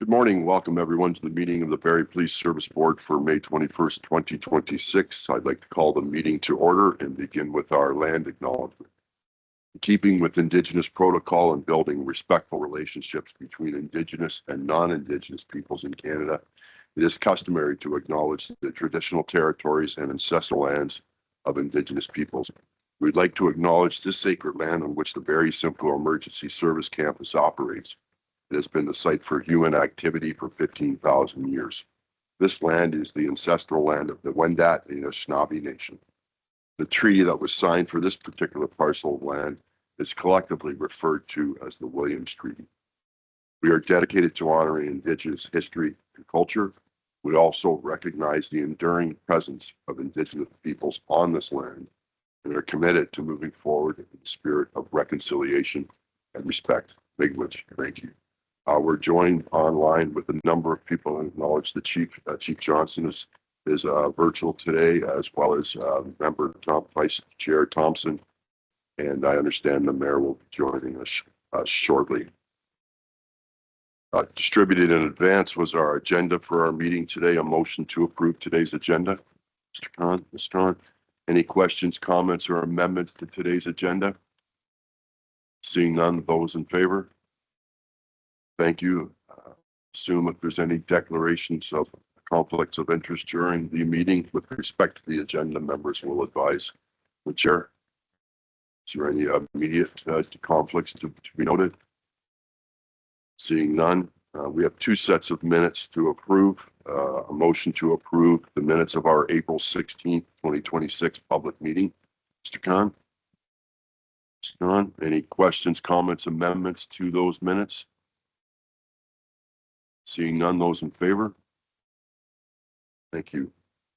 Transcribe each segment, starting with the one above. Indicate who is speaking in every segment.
Speaker 1: Good morning. Welcome everyone to the meeting of the Barrie Police Service Board for May 21st, 2026. I'd like to call the meeting to order and begin with our land acknowledgement. In keeping with Indigenous protocol and building respectful relationships between Indigenous and non-Indigenous peoples in Canada, it is customary to acknowledge the traditional territories and ancestral lands of Indigenous peoples. We'd like to acknowledge this sacred land on which the Barrie Simcoe Emergency Service Campus operates. It has been the site for human activity for 15,000 years. This land is the ancestral land of the Wendat and Anishinaabe Nation. The treaty that was signed for this particular parcel of land is collectively referred to as the Williams Treaty. We are dedicated to honoring Indigenous history and culture. We also recognize the enduring presence of Indigenous peoples on this land and are committed to moving forward in the spirit of reconciliation and respect. Miigwech, thank you. We're joined online with a number of people and acknowledge the Chief Johnson is virtual today, as well as Member Vice Chair Thompson, and I understand the Mayor will be joining us shortly. Distributed in advance was our agenda for our meeting today. A motion to approve today's agenda. Mr. Khan, any questions, comments, or amendments to today's agenda? Seeing none, those in favor? Thank you. Assume if there's any declarations of conflicts of interest during the meeting with respect to the agenda, members will advise the chair. Is there any immediate conflicts to be noted? Seeing none, we have two sets of minutes to approve. A motion to approve the minutes of our April 16th, 2026 public meeting. Mr. Khan? Mr. Khan, any questions, comments, amendments to those minutes? Seeing none, those in favor? Thank you.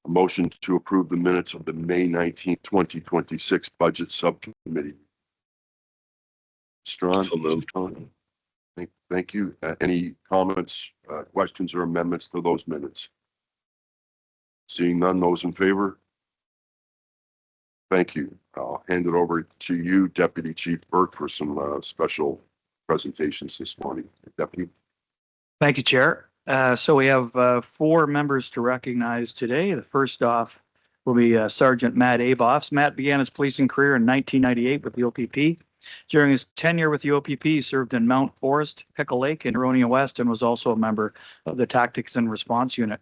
Speaker 1: A motion to approve the minutes of the May 19th, 2026 Budget Subcommittee. Strong. So moved. Thank you. Any comments, questions, or amendments to those minutes? Seeing none, those in favor? Thank you. I'll hand it over to you, Deputy Chief Burke, for some special presentations this morning. Deputy.
Speaker 2: Thank you, Chair. So we have 4 members to recognize today. The first off will be Sergeant Matt Aboffs. Matt began his policing career in 1998 with the OPP. During his tenure with the OPP, he served in Mount Forest, Pickle Lake, and Huronia West, and was also a member of the Tactics and Response Unit.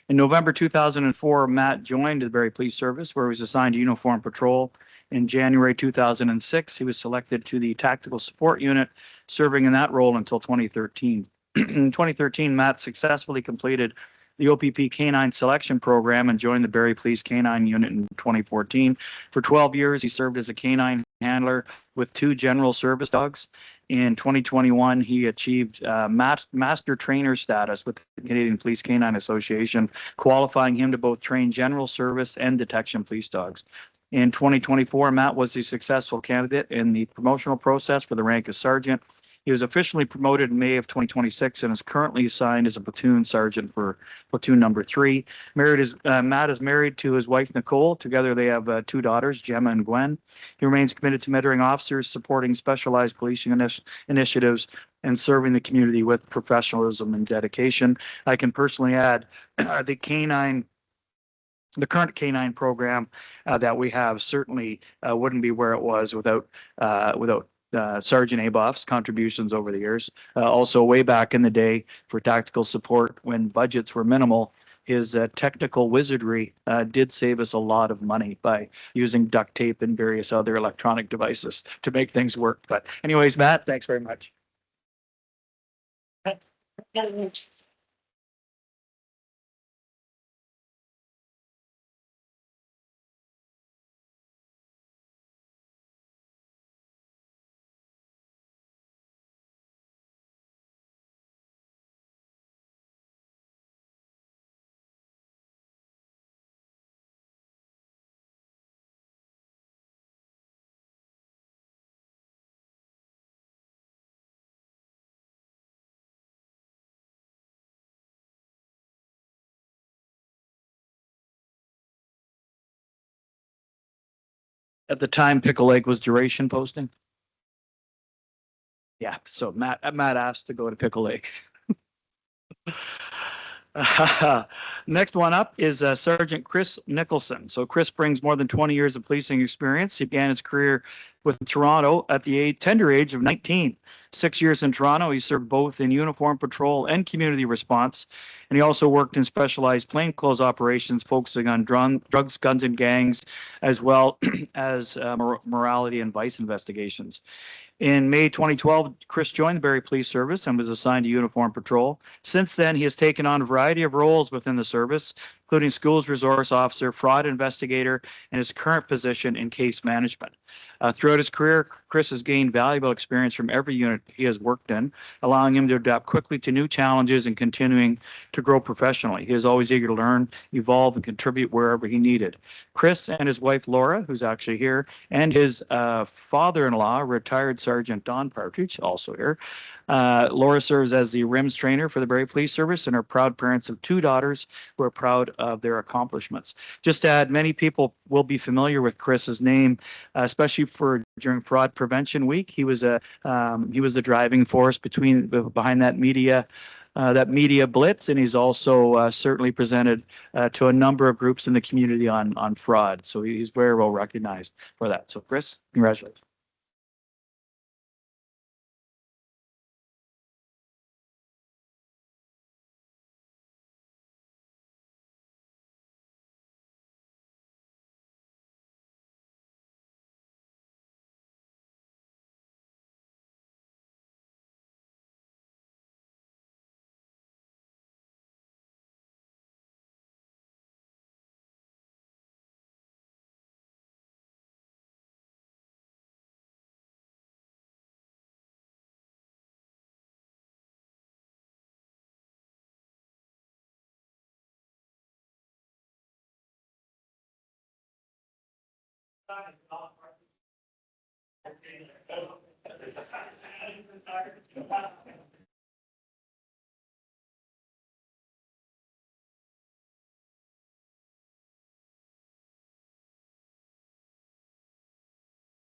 Speaker 2: In November 2004, Matt joined the Barrie Police Service, where he was assigned to Uniform Patrol. In January 2006, he was selected to the Tactical Support Unit, serving in that role until 2013. In 2013, Matt successfully completed the OPP Canine Selection Program and joined the Barrie Police Canine Unit in 2014. For 12 years, he served as a canine handler with 2 general service dogs. In 2021, he achieved master trainer status with the Canadian Police Canine Association, qualifying him to both train general service and detection police dogs. In 2024, Matt was a successful candidate in the promotional process for the rank of sergeant. He was officially promoted in May of 2026 and is currently assigned as a platoon sergeant for platoon number 3. Matt is married to his wife, Nicole. Together they have 2 daughters, Gemma and Gwen. He remains committed to mentoring officers, supporting specialized policing initiatives, and serving the community with professionalism and dedication. I can personally add the current canine program that we have certainly wouldn't be where it was without Sergeant Aboff's contributions over the years. Also, way back in the day for tactical support when budgets were minimal, his technical wizardry did save us a lot of money by using duct tape and various other electronic devices to make things work. But anyways, Matt, thanks very much. At the time, Pickle Lake was duration posting. Yeah, so Matt asked to go to Pickle Lake. Next one up is Sergeant Chris Nicholson. So Chris brings more than 20 years of policing experience. He began his career with Toronto at the tender age of 19. 6 years in Toronto, he served both in uniform patrol and community response. And he also worked in specialized plainclothes operations, focusing on drugs, guns, and gangs, as well as morality and vice investigations. In May 2012, Chris joined the Barrie Police Service and was assigned to Uniform Patrol. Since then, he has taken on a variety of roles within the service, including schools resource officer, fraud investigator, and his current position in case management. Throughout his career, Chris has gained valuable experience from every unit he has worked in, allowing him to adapt quickly to new challenges and continuing to grow professionally. He is always eager to learn, evolve, and contribute wherever he needed. Chris and his wife, Laura, who's actually here, and his father-in-law, retired Sergeant Don Partridge, also here. Laura serves as the RIMS trainer for the Barrie Police Service and are proud parents of 2 daughters who are proud of their accomplishments. Just to add, many people will be familiar with Chris's name, especially during Fraud Prevention Week. He was the driving force behind that media blitz, and he's also certainly presented to a number of groups in the community on fraud. So he's very well recognized for that. So Chris, congratulations.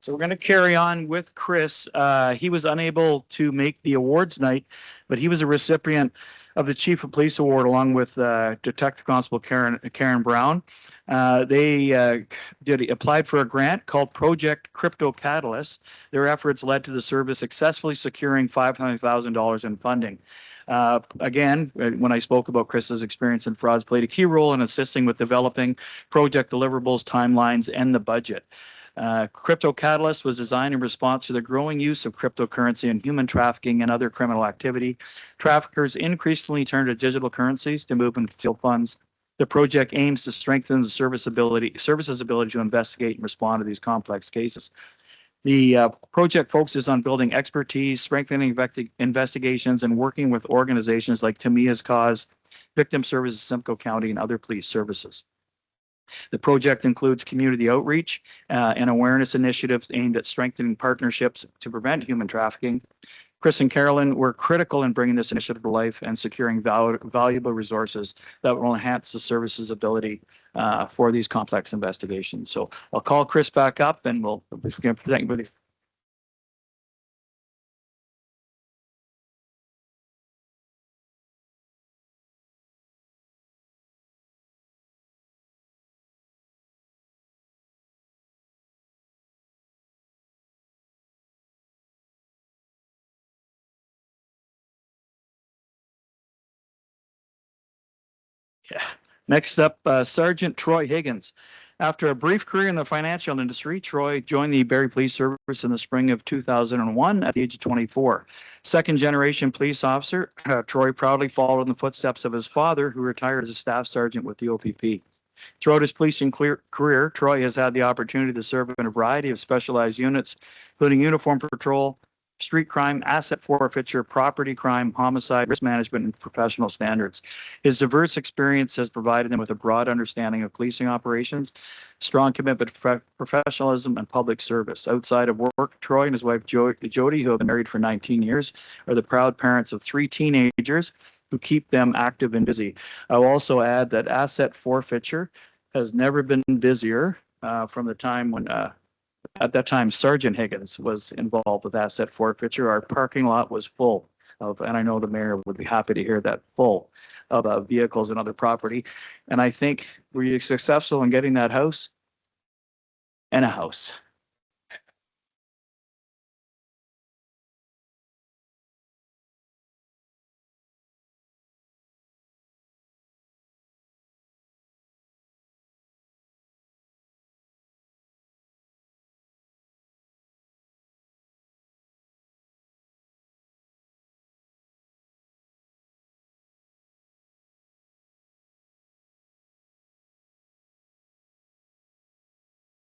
Speaker 2: So we're going to carry on with Chris. He was unable to make the awards night, but he was a recipient of the Chief of Police Award along with Detective Constable Karen Brown. They applied for a grant called Project Crypto Catalyst. Their efforts led to the service successfully securing $500,000 in funding. Again, when I spoke about Chris's experience in frauds, played a key role in assisting with developing project deliverables, timelines, and the budget. Crypto Catalyst was designed in response to the growing use of cryptocurrency and human trafficking and other criminal activity. Traffickers increasingly turn to digital currencies to move and conceal funds. The project aims to strengthen the service's ability to investigate and respond to these complex cases. The project focuses on building expertise, strengthening investigations, and working with organizations like Tamia's Cause, Victim Services Simcoe County, and other police services. The project includes community outreach and awareness initiatives aimed at strengthening partnerships to prevent human trafficking. Chris and Carolyn were critical in bringing this initiative to life and securing valuable resources that will enhance the service's ability for these complex investigations. So I'll call Chris back up and we'll present anybody. Yeah. Next up, Sergeant Troy Higgins. After a brief career in the financial industry, Troy joined the Barrie Police Service in the spring of 2001 at the age of 24. Second generation police officer, Troy proudly followed in the footsteps of his father, who retired as a staff sergeant with the OPP. Throughout his policing career, Troy has had the opportunity to serve in a variety of specialized units, including uniform patrol, street crime, asset forfeiture, property crime, homicide, risk management, and professional standards. His diverse experience has provided him with a broad understanding of policing operations, strong commitment to professionalism, and public service. Outside of work, Troy and his wife Jody, who have been married for 19 years, are the proud parents of 3 teenagers who keep them active and busy. I'll also add that asset forfeiture has never been busier from the time when at that time, Sergeant Higgins was involved with asset forfeiture. Our parking lot was full and I know the mayor would be happy to hear that, full of vehicles and other property. And I think, were you successful in getting that house? And a house.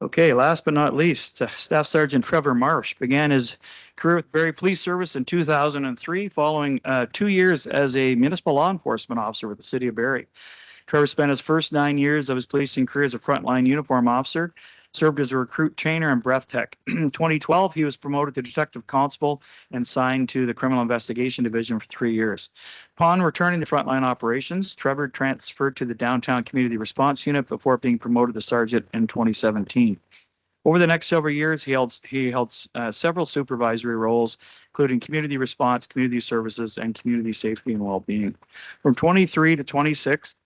Speaker 2: Okay, last but not least, Staff Sergeant Trevor Marsh began his career with Barrie Police Service in 2003, following 2 years as a municipal law enforcement officer with the city of Barrie. Trevor spent his first 9 years of his policing career as a frontline uniform officer, served as a recruit trainer and breath tech. In 2012, he was promoted to detective constable and signed to the criminal investigation division for 3 years. Upon returning to frontline operations, Trevor transferred to the downtown community response unit before being promoted to sergeant in 2017. Over the next several years, he held several supervisory roles, including community response, community services, and community safety and well-being. From 23 to 26,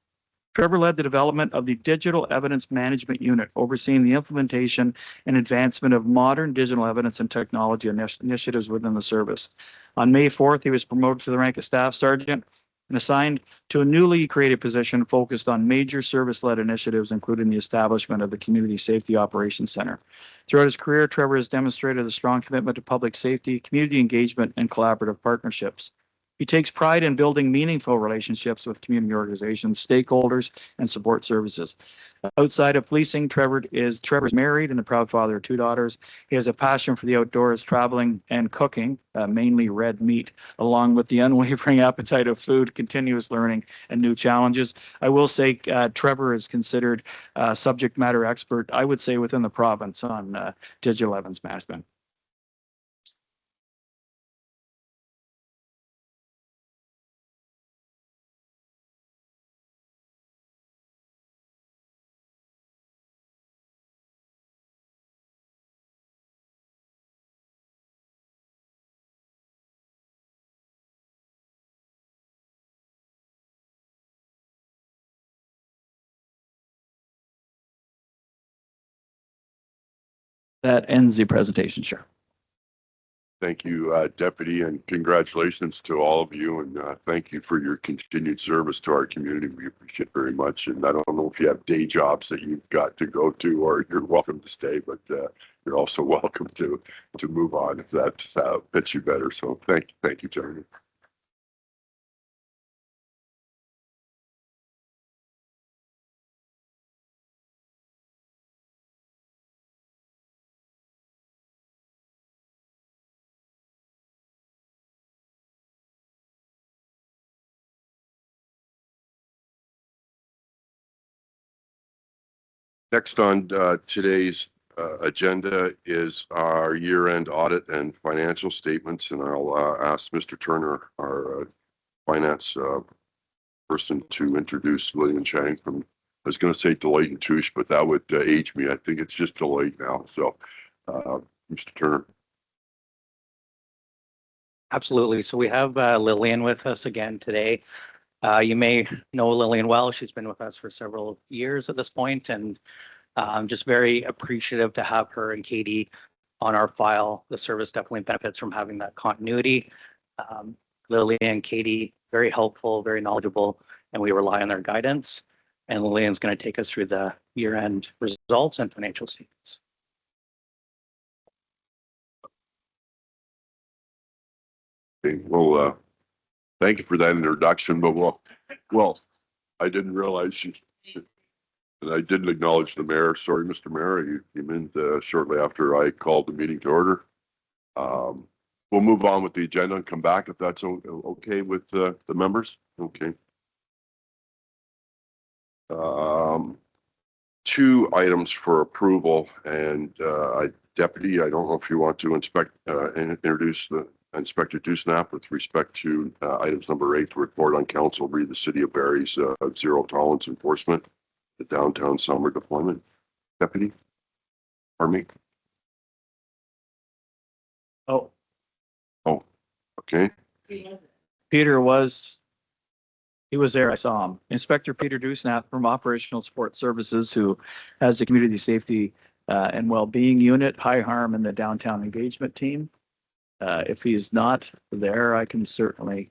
Speaker 2: Trevor led the development of the Digital Evidence Management Unit, overseeing the implementation and advancement of modern digital evidence and technology initiatives within the service. On May 4th, he was promoted to the rank of Staff Sergeant and assigned to a newly created position focused on major service-led initiatives, including the establishment of the Community Safety Operations Center. Throughout his career, Trevor has demonstrated a strong commitment to public safety, community engagement, and collaborative partnerships. He takes pride in building meaningful relationships with community organizations, stakeholders, and support services. Outside of policing, Trevor's married and the proud father of 2 daughters. He has a passion for the outdoors, traveling, and cooking, mainly red meat, along with the unwavering appetite of food, continuous learning, and new challenges. I will say Trevor is considered a subject matter expert, I would say, within the province on digital evidence management. That ends the presentation, sure.
Speaker 1: Thank you, Deputy, and congratulations to all of you. And thank you for your continued service to our community. We appreciate it very much. And I don't know if you have day jobs that you've got to go to, or you're welcome to stay, but you're also welcome to move on if that fits you better. So thank you, gentlemen. Next on today's agenda is our year-end audit and financial statements, and I'll ask Mr. Turner, our finance person, to introduce Lillian Chang from, I was going to say Deloitte & Touche, but that would age me. I think it's just Deloitte now. So, Mr. Turner.
Speaker 3: Absolutely. So we have Lillian with us again today. You may know Lillian well. She's been with us for several years at this point, and I'm just very appreciative to have her and Katie on our file. The service definitely benefits from having that continuity. Lillian and Katie, very helpful, very knowledgeable, and we rely on their guidance. And Lillian's going to take us through the year-end results and financial statements.
Speaker 1: Okay, well, thank you for that introduction, but well, I didn't realize you, and I didn't acknowledge the mayor. Sorry, Mr. Mayor, you came in shortly after I called the meeting to order. We'll move on with the agenda and come back if that's okay with the members. Okay. 2 items for approval, and Deputy, I don't know if you want to introduce the Inspector Dusnap with respect to items number 8, to report on council read the City of Barrie's zero tolerance enforcement, the downtown summer deployment. Deputy, pardon me. Oh, okay.
Speaker 2: Peter he was there. I saw him. Inspector Peter Dusnath from Operational Support Services, who has the Community Safety and Wellbeing Unit, High Harm, and the Downtown Engagement Team. If he's not there, I can certainly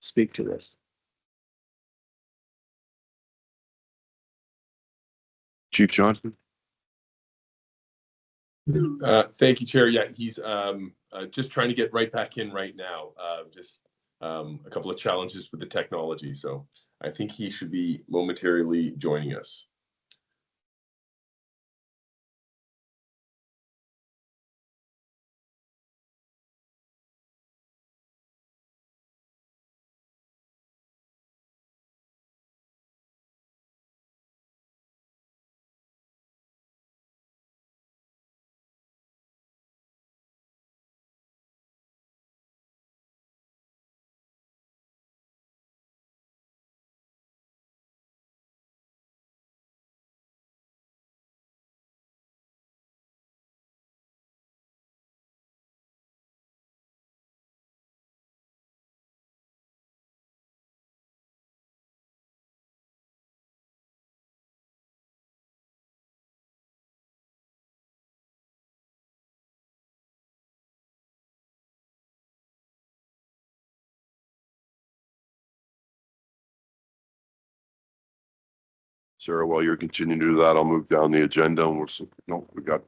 Speaker 2: speak to this.
Speaker 1: Chief Johnson?
Speaker 4: Thank you, Chair. Yeah, he's just trying to get right back in right now. Just a couple of challenges with the technology. So I think he should be momentarily joining us.
Speaker 1: Sarah, while you're continuing to do that, I'll move down the agenda and we got.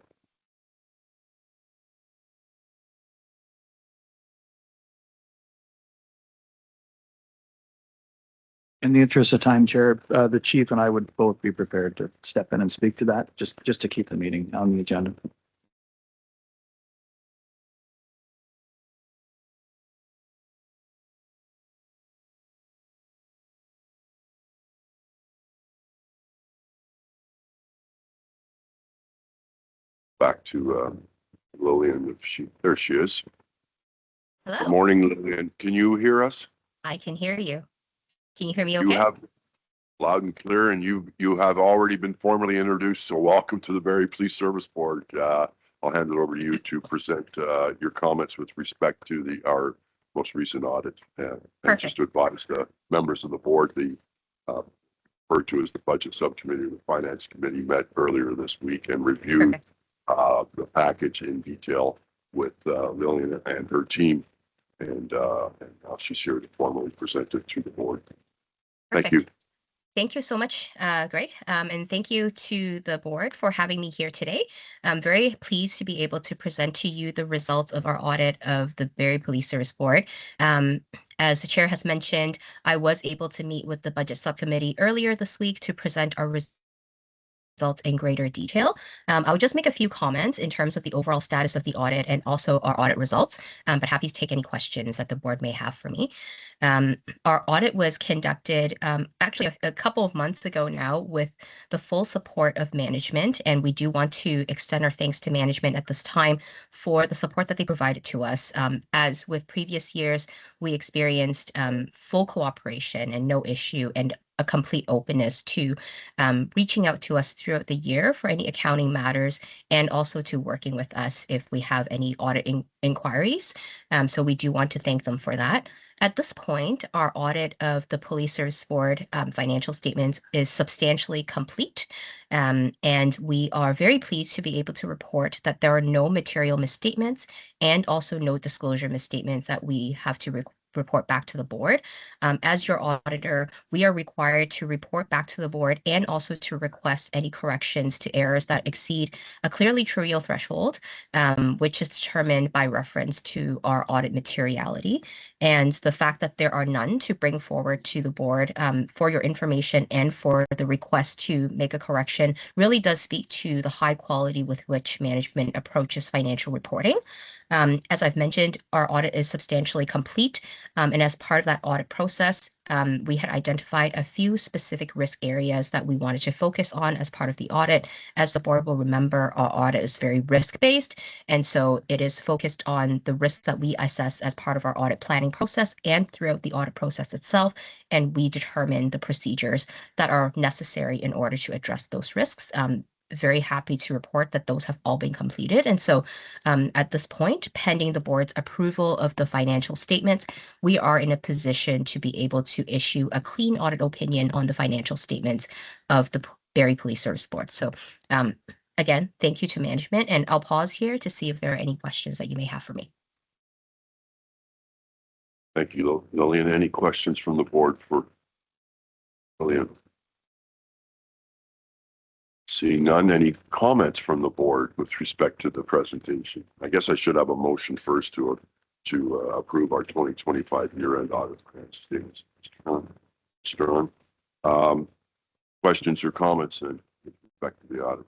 Speaker 2: In the interest of time, Chair, the chief and I would both be prepared to step in and speak to that, just to keep the meeting on the agenda.
Speaker 1: Back to Lillian. There she is. Good
Speaker 5: Hello,
Speaker 1: morning, Lillian. Can you hear us?
Speaker 5: I can hear you. Can you hear me
Speaker 1: You
Speaker 5: okay?
Speaker 1: have loud and clear, and you have already been formally introduced. So welcome to the Barrie Police Service Board. I'll hand it over to you to present your comments with respect to our most recent audit, and just to advise the members of the board, the referred to as the Budget Subcommittee of the Finance Committee met earlier this week and reviewed the package in detail with Lillian and her team, and now she's here to formally present it to the board. Thank you.
Speaker 5: Thank you so much, Greg. And thank you to the board for having me here today. I'm very pleased to be able to present to you the results of our audit of the Barrie Police Service Board. As the chair has mentioned, I was able to meet with the budget subcommittee earlier this week to present our results in greater detail. I'll just make a few comments in terms of the overall status of the audit and also our audit results, but happy to take any questions that the board may have for me. Our audit was conducted actually a couple of months ago now with the full support of management, and we do want to extend our thanks to management at this time for the support that they provided to us. As with previous years, we experienced full cooperation and no issue, and a complete openness to reaching out to us throughout the year for any accounting matters, and also to working with us if we have any audit inquiries. So we do want to thank them for that. At this point, our audit of the Police Service Board financial statements is substantially complete, and we are very pleased to be able to report that there are no material misstatements and also no disclosure misstatements that we have to report back to the board. As your auditor, we are required to report back to the board and also to request any corrections to errors that exceed a clearly trivial threshold, which is determined by reference to our audit materiality. And the fact that there are none to bring forward to the board for your information and for the request to make a correction really does speak to the high quality with which management approaches financial reporting. As I've mentioned, our audit is substantially complete, and as part of that audit process, we had identified a few specific risk areas that we wanted to focus on as part of the audit. As the board will remember, our audit is very risk-based, and so it is focused on the risks that we assess as part of our audit planning process and throughout the audit process itself, and we determine the procedures that are necessary in order to address those risks. very happy to report that those have all been completed. And so at this point, pending the board's approval of the financial statements, we are in a position to be able to issue a clean audit opinion on the financial statements of the Barrie Police Service Board. So again, thank you to management, and I'll pause here to see if there are any questions that you may have for me.
Speaker 1: Thank you, Lillian. Any questions from the board for Lillian? Seeing none, any comments from the board with respect to the presentation? I guess I should have a motion first to approve our 2025 year-end audit statements. Mr. Khan, questions or comments with respect to the audit?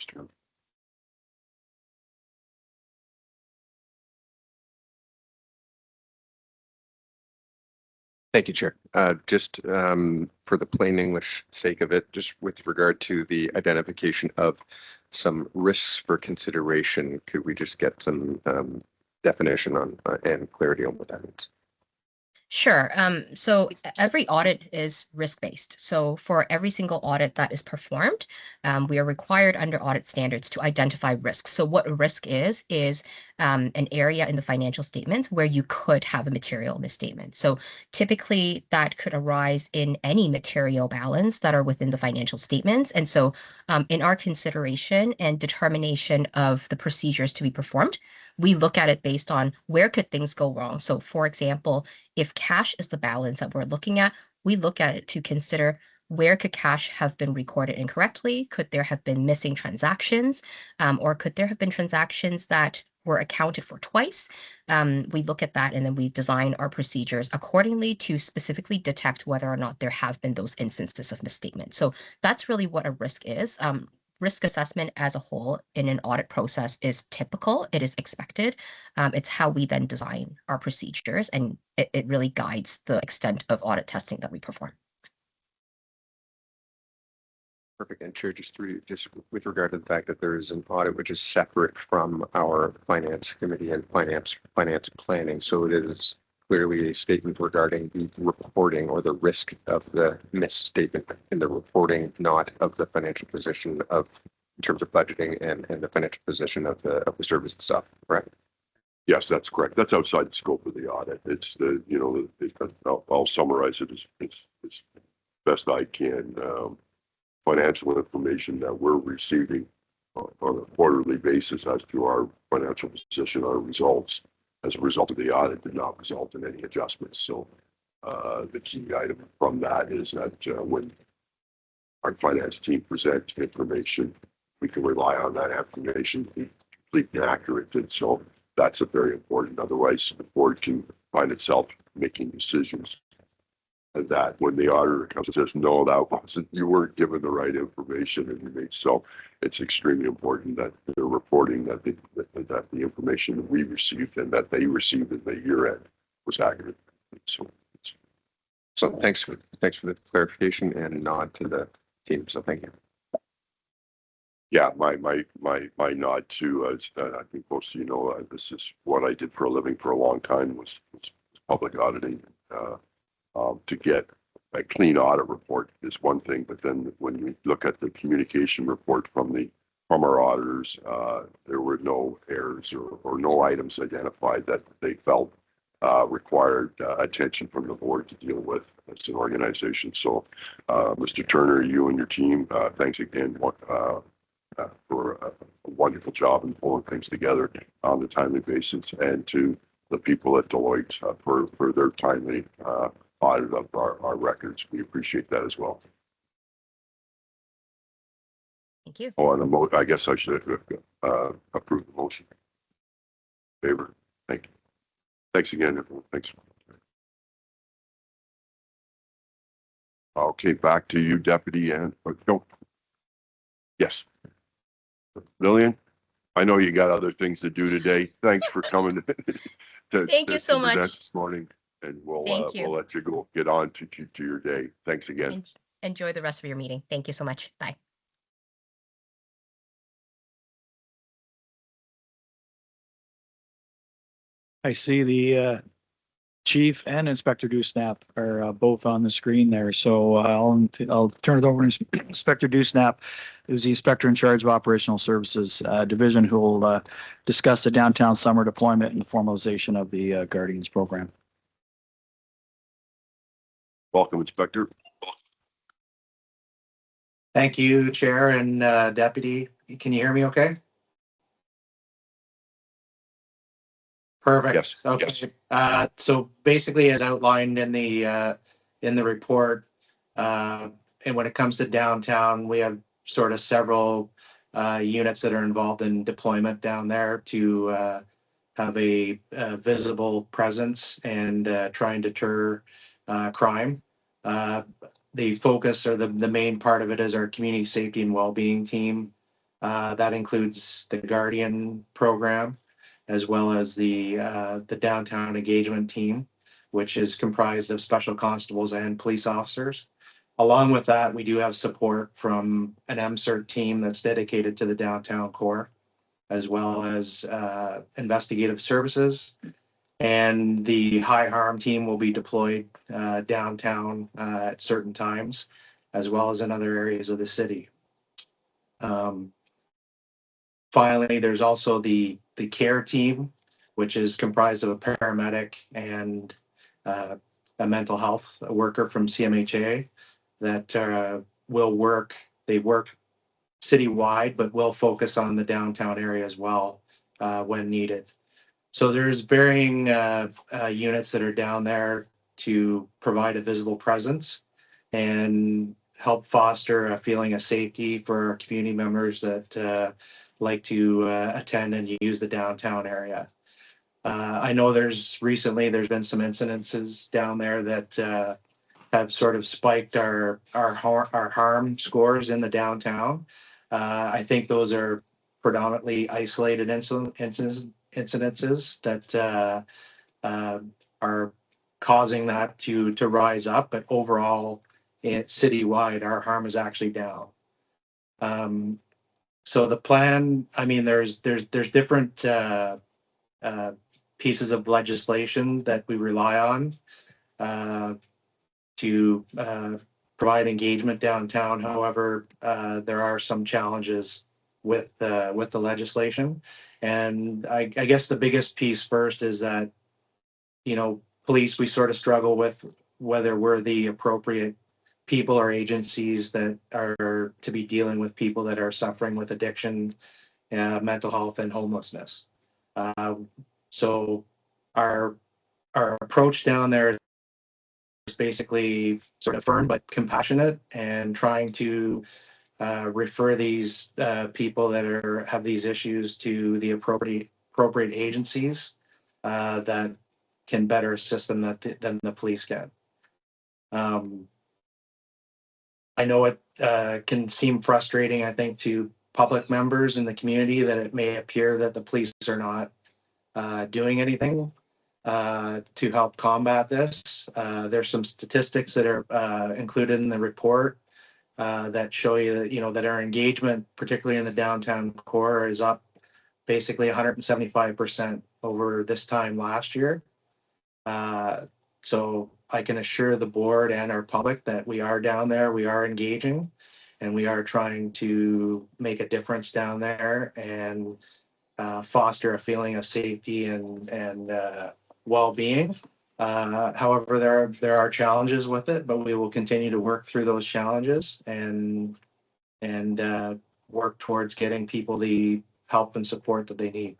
Speaker 1: Mr. Khan.
Speaker 6: Thank you, Chair. Just for the plain English sake of it, just with regard to the identification of some risks for consideration, could we just get some definition on and clarity on what that means?
Speaker 5: Sure. So every audit is risk-based. So for every single audit that is performed, we are required under audit standards to identify risks. So what a risk is an area in the financial statements where you could have a material misstatement. So typically that could arise in any material balance that are within the financial statements. And so in our consideration and determination of the procedures to be performed, we look at it based on where could things go wrong. So for example, if cash is the balance that we're looking at, we look at it to consider where could cash have been recorded incorrectly? Could there have been missing transactions? Or could there have been transactions that were accounted for twice? We look at that and then we design our procedures accordingly to specifically detect whether or not there have been those instances of misstatement. So that's really what a risk is. Risk assessment as a whole in an audit process is typical. It is expected. It's how we then design our procedures, and it really guides the extent of audit testing that we perform.
Speaker 6: Perfect. And Chair, just with regard to the fact that there is an audit which is separate from our finance committee and finance planning. So it is clearly a statement regarding the reporting or the risk of the misstatement in the reporting, not of the financial position of in terms of budgeting and the financial position of the service itself, right?
Speaker 1: Yes, that's correct. That's outside the scope of the audit. It's the, I'll summarize it as best I can. Financial information that we're receiving on a quarterly basis as to our financial position, our results as a result of the audit did not result in any adjustments. So the key item from that is that when our finance team presents information, we can rely on that information to be complete and accurate. And so that's a very important. Otherwise, the board can find itself making decisions that when the auditor comes and says, no, that wasn't, you weren't given the right information and you made. So it's extremely important that they're reporting that the information that we received and that they received in the year end was accurate. So
Speaker 6: thanks for the clarification and nod to the team. So thank you.
Speaker 1: Yeah, my nod to, I think most of you know, this is what I did for a living for a long time was public auditing. To get a clean audit report is one thing, but then when you look at the communication report from our auditors, there were no errors or no items identified that they felt required attention from the board to deal with as an organization. So, Mr. Turner, you and your team, thanks again for a wonderful job in pulling things together on a timely basis, and to the people at Deloitte for their timely audit of our records. We appreciate that as well.
Speaker 5: Thank you.
Speaker 1: Oh, and I guess I should approve the motion. Favor. Thank you. Thanks again, everyone. Thanks. Okay, back to you, Deputy. And no. Yes. Lillian, I know you got other things to do today. Thanks for coming
Speaker 5: Thank you so much
Speaker 1: this morning. And we'll let you go get on to your day. Thanks again.
Speaker 5: Enjoy the rest of your meeting. Thank you so much. Bye.
Speaker 2: I see the Chief and Inspector Dewsnap are both on the screen there. So I'll turn it over to Inspector Dewsnap, who's the Inspector in charge of Operational Services Division, who will discuss the downtown summer deployment and the formalization of the Guardians program.
Speaker 1: Welcome, Inspector.
Speaker 7: Thank you, Chair and Deputy. Can you hear me okay? Perfect.
Speaker 1: Yes,
Speaker 7: Okay.
Speaker 1: yes.
Speaker 7: So basically, as outlined in the report, and when it comes to downtown, we have sort of several units that are involved in deployment down there to have a visible presence and try and deter crime. The focus or the main part of it is our community safety and well-being team. That includes the Guardian program, as well as the downtown engagement team, which is comprised of special constables and police officers. Along with that, we do have support from an MCERT team that's dedicated to the downtown core, as well as investigative services. And the high harm team will be deployed downtown at certain times, as well as in other areas of the city. Finally, there's also the care team, which is comprised of a paramedic and a mental health worker from CMHA that will work. They work citywide, but will focus on the downtown area as well when needed. So there's varying units that are down there to provide a visible presence and help foster a feeling of safety for our community members that like to attend and use the downtown area. I know there's been some incidences down there that have sort of spiked our harm scores in the downtown. I think those are predominantly isolated incidences that are causing that to rise up, but overall, citywide, our harm is actually down. So the plan, I mean, there's different pieces of legislation that we rely on to provide engagement downtown. However, there are some challenges with the legislation. And I guess the biggest piece first is that, police, we sort of struggle with whether we're the appropriate people or agencies that are to be dealing with people that are suffering with addiction, mental health, and homelessness. So our approach down there is basically sort of firm but compassionate, and trying to refer these people that have these issues to the appropriate agencies that can better assist them than the police can. I know it can seem frustrating, I think, to public members in the community that it may appear that the police are not doing anything to help combat this. There's some statistics that are included in the report that show you that, that our engagement, particularly in the downtown core, is up basically 175% over this time last year. So I can assure the board and our public that we are down there, we are engaging, and we are trying to make a difference down there and foster a feeling of safety and well-being. However, there are challenges with it, but we will continue to work through those challenges and work towards getting people the help and support that they need.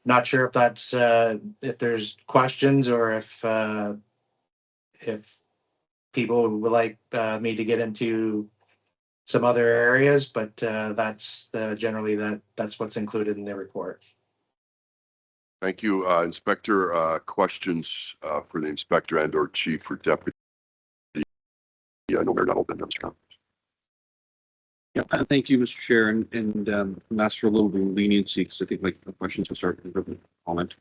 Speaker 7: Not sure if that's if there's questions or if people would like me to get into some other areas, but that's generally that's what's included in the report.
Speaker 1: Thank you, Inspector. Questions for the Inspector and or Chief or Deputy? I know Mayor Nuttall, then Mr. Conlon.
Speaker 8: Yeah, thank you, Mr. Chair, and ask for a little bit of leniency because I think my questions will start with a comment.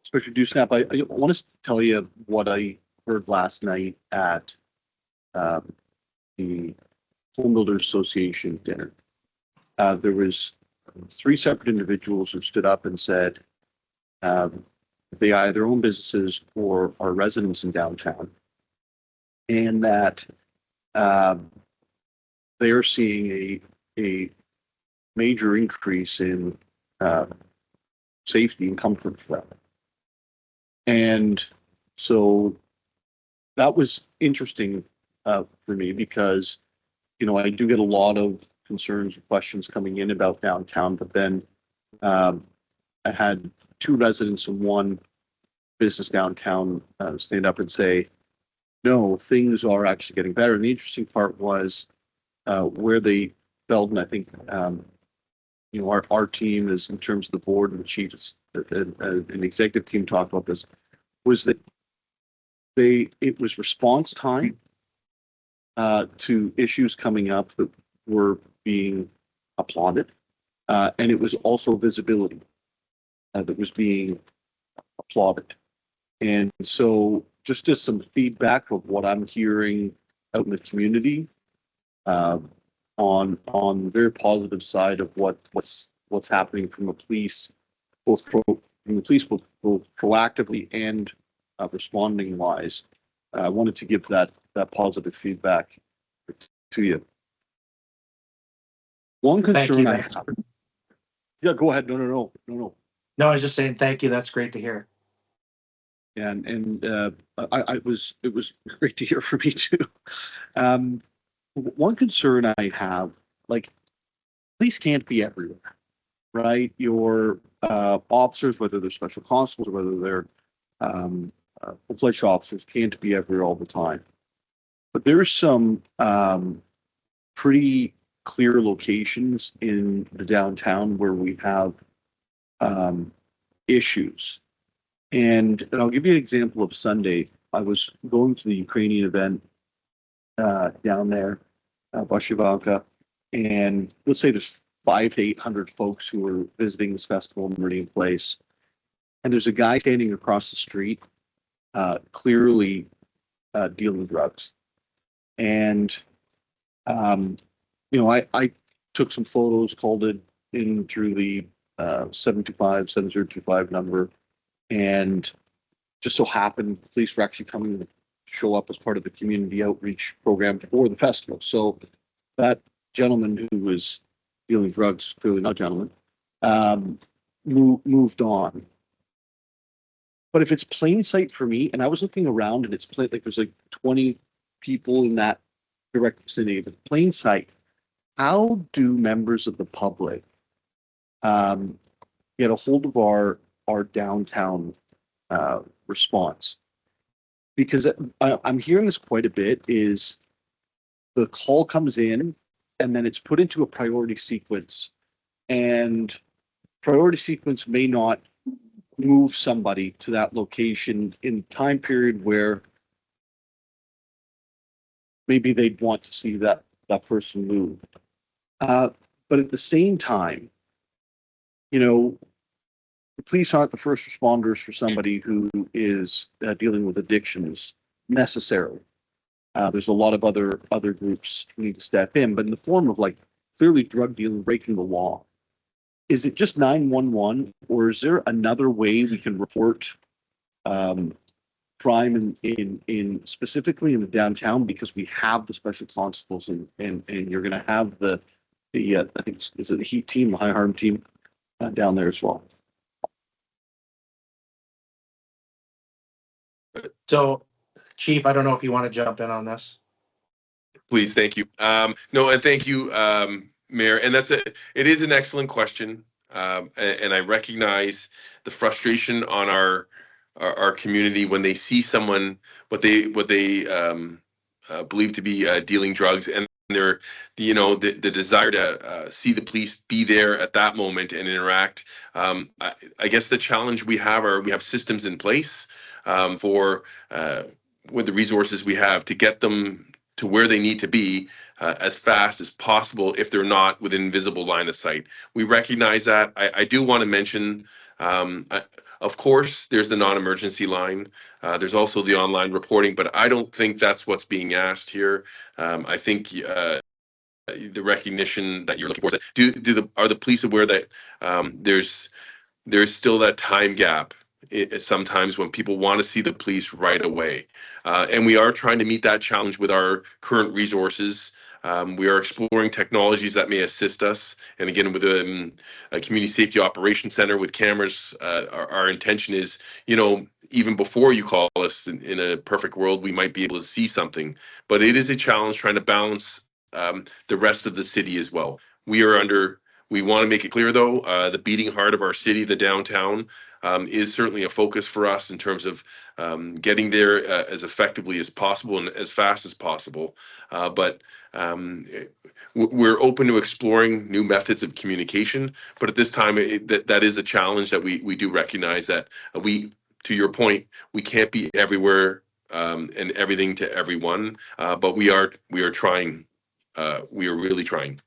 Speaker 8: Inspector Dewsnap, I want to tell you what I heard last night at the Home Builders Association dinner. There was three separate individuals who stood up and said they either own businesses or are residents in downtown, and that they're seeing a major increase in safety and comfort for them. And so that was interesting for me because, I do get a lot of concerns and questions coming in about downtown, but then I had two residents and one business downtown stand up and say, no, things are actually getting better. And the interesting part was where they felt, and I think, our team is, in terms of the board and the chiefs, an executive team talked about this, was that it was response time to issues coming up that were being applauded. And it was also visibility that was being applauded. And so just as some feedback of what I'm hearing out in the community, on the very positive side of what's happening from the police, both proactively and responding wise. I wanted to give that positive feedback to you. One concern I have. Yeah, go ahead. No.
Speaker 7: No, I was just saying thank you. That's great to hear.
Speaker 8: And it was great to hear from you too. One concern I have, like, police can't be everywhere, right? Your officers, whether they're special constables or whether they're full-fledged officers, can't be everywhere all the time. But there's some pretty clear locations in the downtown where we have issues. And I'll give you an example of Sunday. I was going to the Ukrainian event down there, Bashivanka, and let's say there's 500 to 800 folks who are visiting this festival in Meridian Place. And there's a guy standing across the street, clearly dealing drugs. And, I took some photos, called it in through the 7025 number. And just so happened, police were actually coming to show up as part of the community outreach program for the festival. So that gentleman who was dealing drugs, clearly not a gentleman, moved on. But if it's plain sight for me, and I was looking around and it's plain, like there's like 20 people in that direct vicinity, but plain sight, how do members of the public get a hold of our downtown response? Because I'm hearing this quite a bit, is the call comes in and then it's put into a priority sequence, and priority sequence may not move somebody to that location in time period where maybe they'd want to see that person move. But at the same time, the police aren't the first responders for somebody who is dealing with addictions necessarily. There's a lot of other groups who need to step in, but in the form of like clearly drug dealing, breaking the law. Is it just 911, or is there another way we can report crime in specifically in the downtown, because we have the special constables and you're going to have the I think is it the heat team, the high harm team down there as well.
Speaker 7: So, Chief, I don't know if you want to jump in on this.
Speaker 4: Please, thank you. No, and thank you, Mayor. And it is an excellent question. And I recognize the frustration on our community when they see someone, what they believe to be dealing drugs, and they're, the desire to see the police be there at that moment and interact. I guess the challenge we have systems in place for with the resources we have to get them to where they need to be as fast as possible if they're not within visible line of sight. We recognize that. I do want to mention, of course, there's the non-emergency line. There's also the online reporting, but I don't think that's what's being asked here. I think the recognition that you're looking for. Are the police aware that there's still that time gap sometimes when people want to see the police right away. And we are trying to meet that challenge with our current resources. We are exploring technologies that may assist us. And again, with a community safety operations center with cameras, our intention is, even before you call us in a perfect world, we might be able to see something. But it is a challenge trying to balance the rest of the city as well. We want to make it clear, though, the beating heart of our city, the downtown, is certainly a focus for us in terms of getting there as effectively as possible and as fast as possible. But we're open to exploring new methods of communication. But at this time, that is a challenge that we do recognize that to your point, we can't be everywhere and everything to everyone. But we are trying. We are really trying.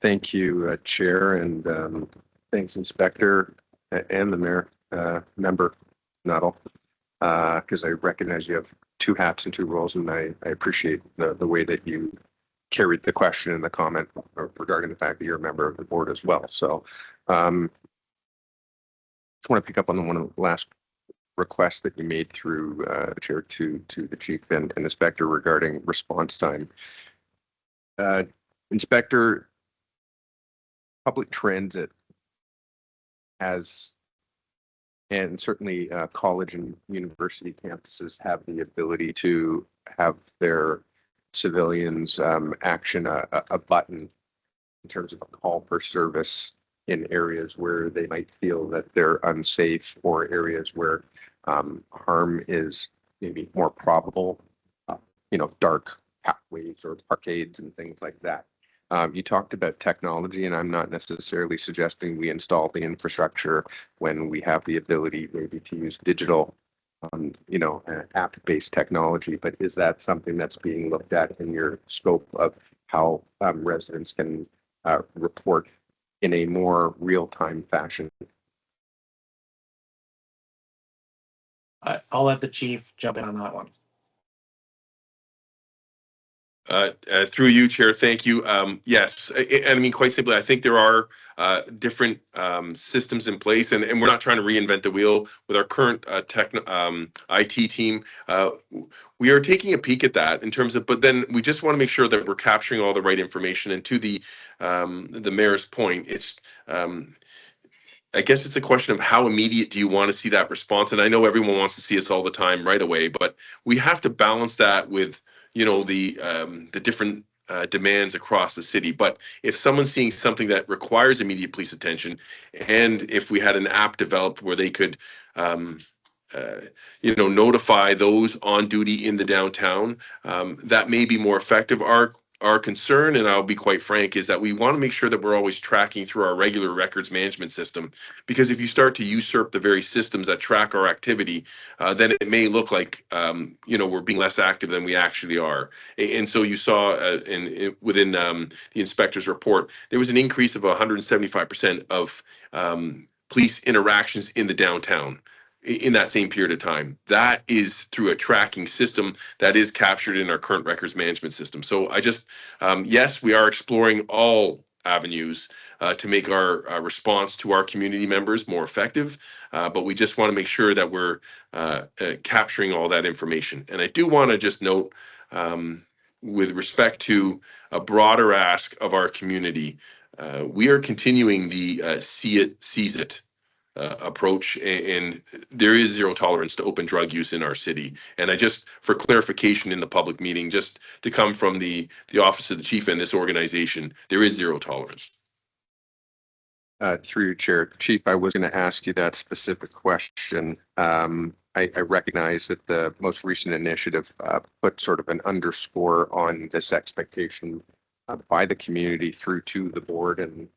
Speaker 6: Thank you, Chair, and thanks, Inspector and the Mayor, Member Nuttall, because I recognize you have two hats and two roles, and I appreciate the way that you carried the question and the comment regarding the fact that you're a member of the board as well. So just want to pick up on one of the last requests that you made through Chair to the Chief and Inspector regarding response time. Inspector, public transit has, and certainly college and university campuses have the ability to have their civilians action a button in terms of a call for service in areas where they might feel that they're unsafe or areas where harm is maybe more probable, dark pathways or arcades and things like that. You talked about technology, and I'm not necessarily suggesting we install the infrastructure when we have the ability maybe to use digital, app-based technology. But is that something that's being looked at in your scope of how residents can report in a more real-time fashion?
Speaker 7: I'll let the chief jump in on that one.
Speaker 4: Through you, Chair, thank you. Yes, and I mean, quite simply, I think there are different systems in place, and we're not trying to reinvent the wheel with our current IT team. We are taking a peek at that in terms of, but then we just want to make sure that we're capturing all the right information. And to the mayor's point, it's I guess it's a question of how immediate do you want to see that response? And I know everyone wants to see us all the time right away, but we have to balance that with, the different demands across the city. But if someone's seeing something that requires immediate police attention, and if we had an app developed where they could, notify those on duty in the downtown, that may be more effective. Our concern, and I'll be quite frank, is that we want to make sure that we're always tracking through our regular records management system. Because if you start to usurp the very systems that track our activity, then it may look like we're being less active than we actually are. And so you saw within the inspector's report, there was an increase of 175% of police interactions in the downtown in that same period of time. That is through a tracking system that is captured in our current records management system. So I just, yes, we are exploring all avenues to make our response to our community members more effective, but we just want to make sure that we're capturing all that information. And I do want to just note, with respect to a broader ask of our community, we are continuing the see it, seize it approach, and there is zero tolerance to open drug use in our city. And I just, for clarification in the public meeting, just to come from the office of the chief and this organization, there is zero tolerance.
Speaker 6: Through Chair, Chief, I was going to ask you that specific question. I recognize that the most recent initiative put sort of an underscore on this expectation by the community through to the board and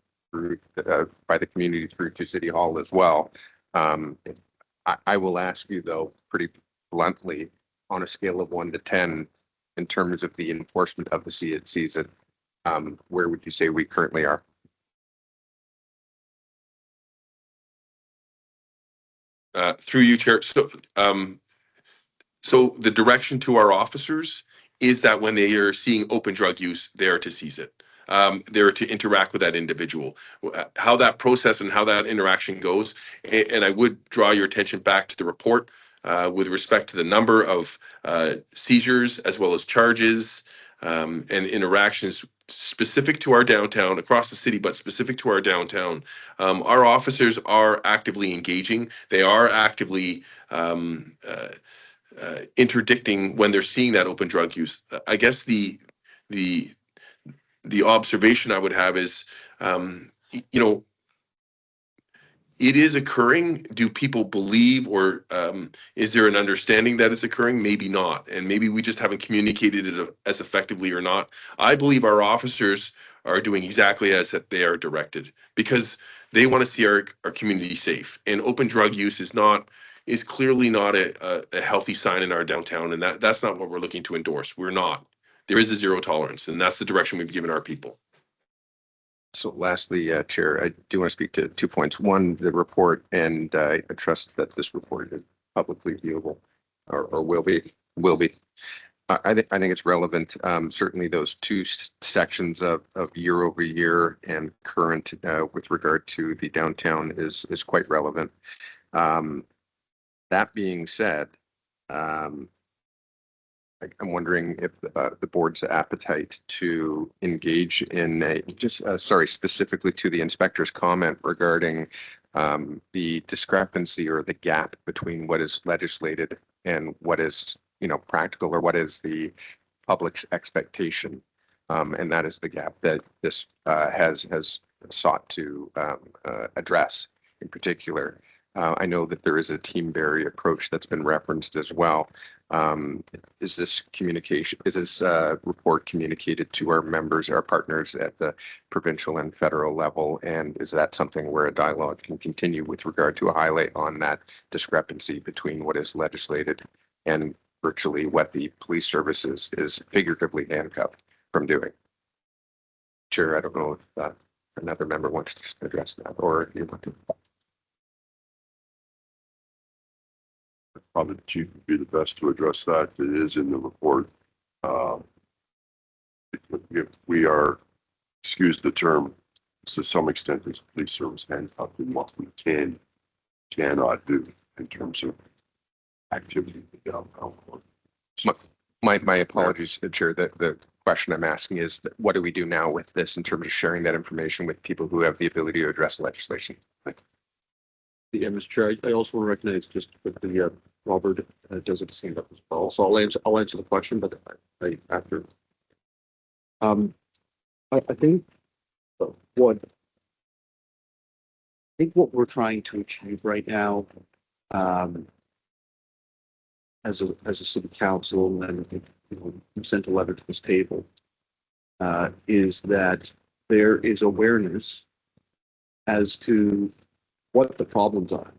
Speaker 6: by the community through to City Hall as well. I will ask you, though, pretty bluntly, on a scale of 1 to 10, in terms of the enforcement of the see it, seize it, where would you say we currently are?
Speaker 4: Through you, Chair. So the direction to our officers is that when they are seeing open drug use, they are to seize it. They're to interact with that individual. How that process and how that interaction goes, and I would draw your attention back to the report with respect to the number of seizures as well as charges and interactions specific to our downtown, across the city, but specific to our downtown. Our officers are actively engaging. They are actively interdicting when they're seeing that open drug use. I guess the the observation I would have is, you know, it is occurring. Do people believe, or is there an understanding that it's occurring? Maybe not, and maybe we just haven't communicated it as effectively or not. I believe our officers are doing exactly as that they are directed, because they want to see our community safe. And open drug use is clearly not a healthy sign in our downtown, and that's not what we're looking to endorse. We're not. There is a zero tolerance, and that's the direction we've given our people.
Speaker 6: So lastly, Chair, I do want to speak to 2 points. One, the report, and I trust that this report is publicly viewable or will be. I think it's relevant. Certainly those two sections of year over year and current with regard to the downtown is quite relevant. That being said, I'm wondering if the board's appetite to engage in specifically to the inspector's comment regarding the discrepancy or the gap between what is legislated and what is, practical, or what is the public's expectation. And that is the gap that this has sought to address in particular. I know that there is a team Barrie approach that's been referenced as well. Is this report communicated to our members, our partners at the provincial and federal level? And is that something where a dialogue can continue with regard to a highlight on that discrepancy between what is legislated and virtually what the police services is figuratively handcuffed from doing? Chair, I don't know if another member wants to address that, or if you want to.
Speaker 1: Probably the chief would be the best to address that. It is in the report. If we are, excuse the term, to some extent, as police service handcuffed in what we cannot do in terms of activity.
Speaker 6: My apologies, Chair. The question I'm asking is that what do we do now with this in terms of sharing that information with people who have the ability to address legislation?
Speaker 8: Yeah, Mr. Chair, I also recognize just with the Robert doesn't seem up as well, so I'll answer the question, but I after. I think what we're trying to achieve right now, as a city council, and we sent a letter to this table, is that there is awareness as to what the problems are.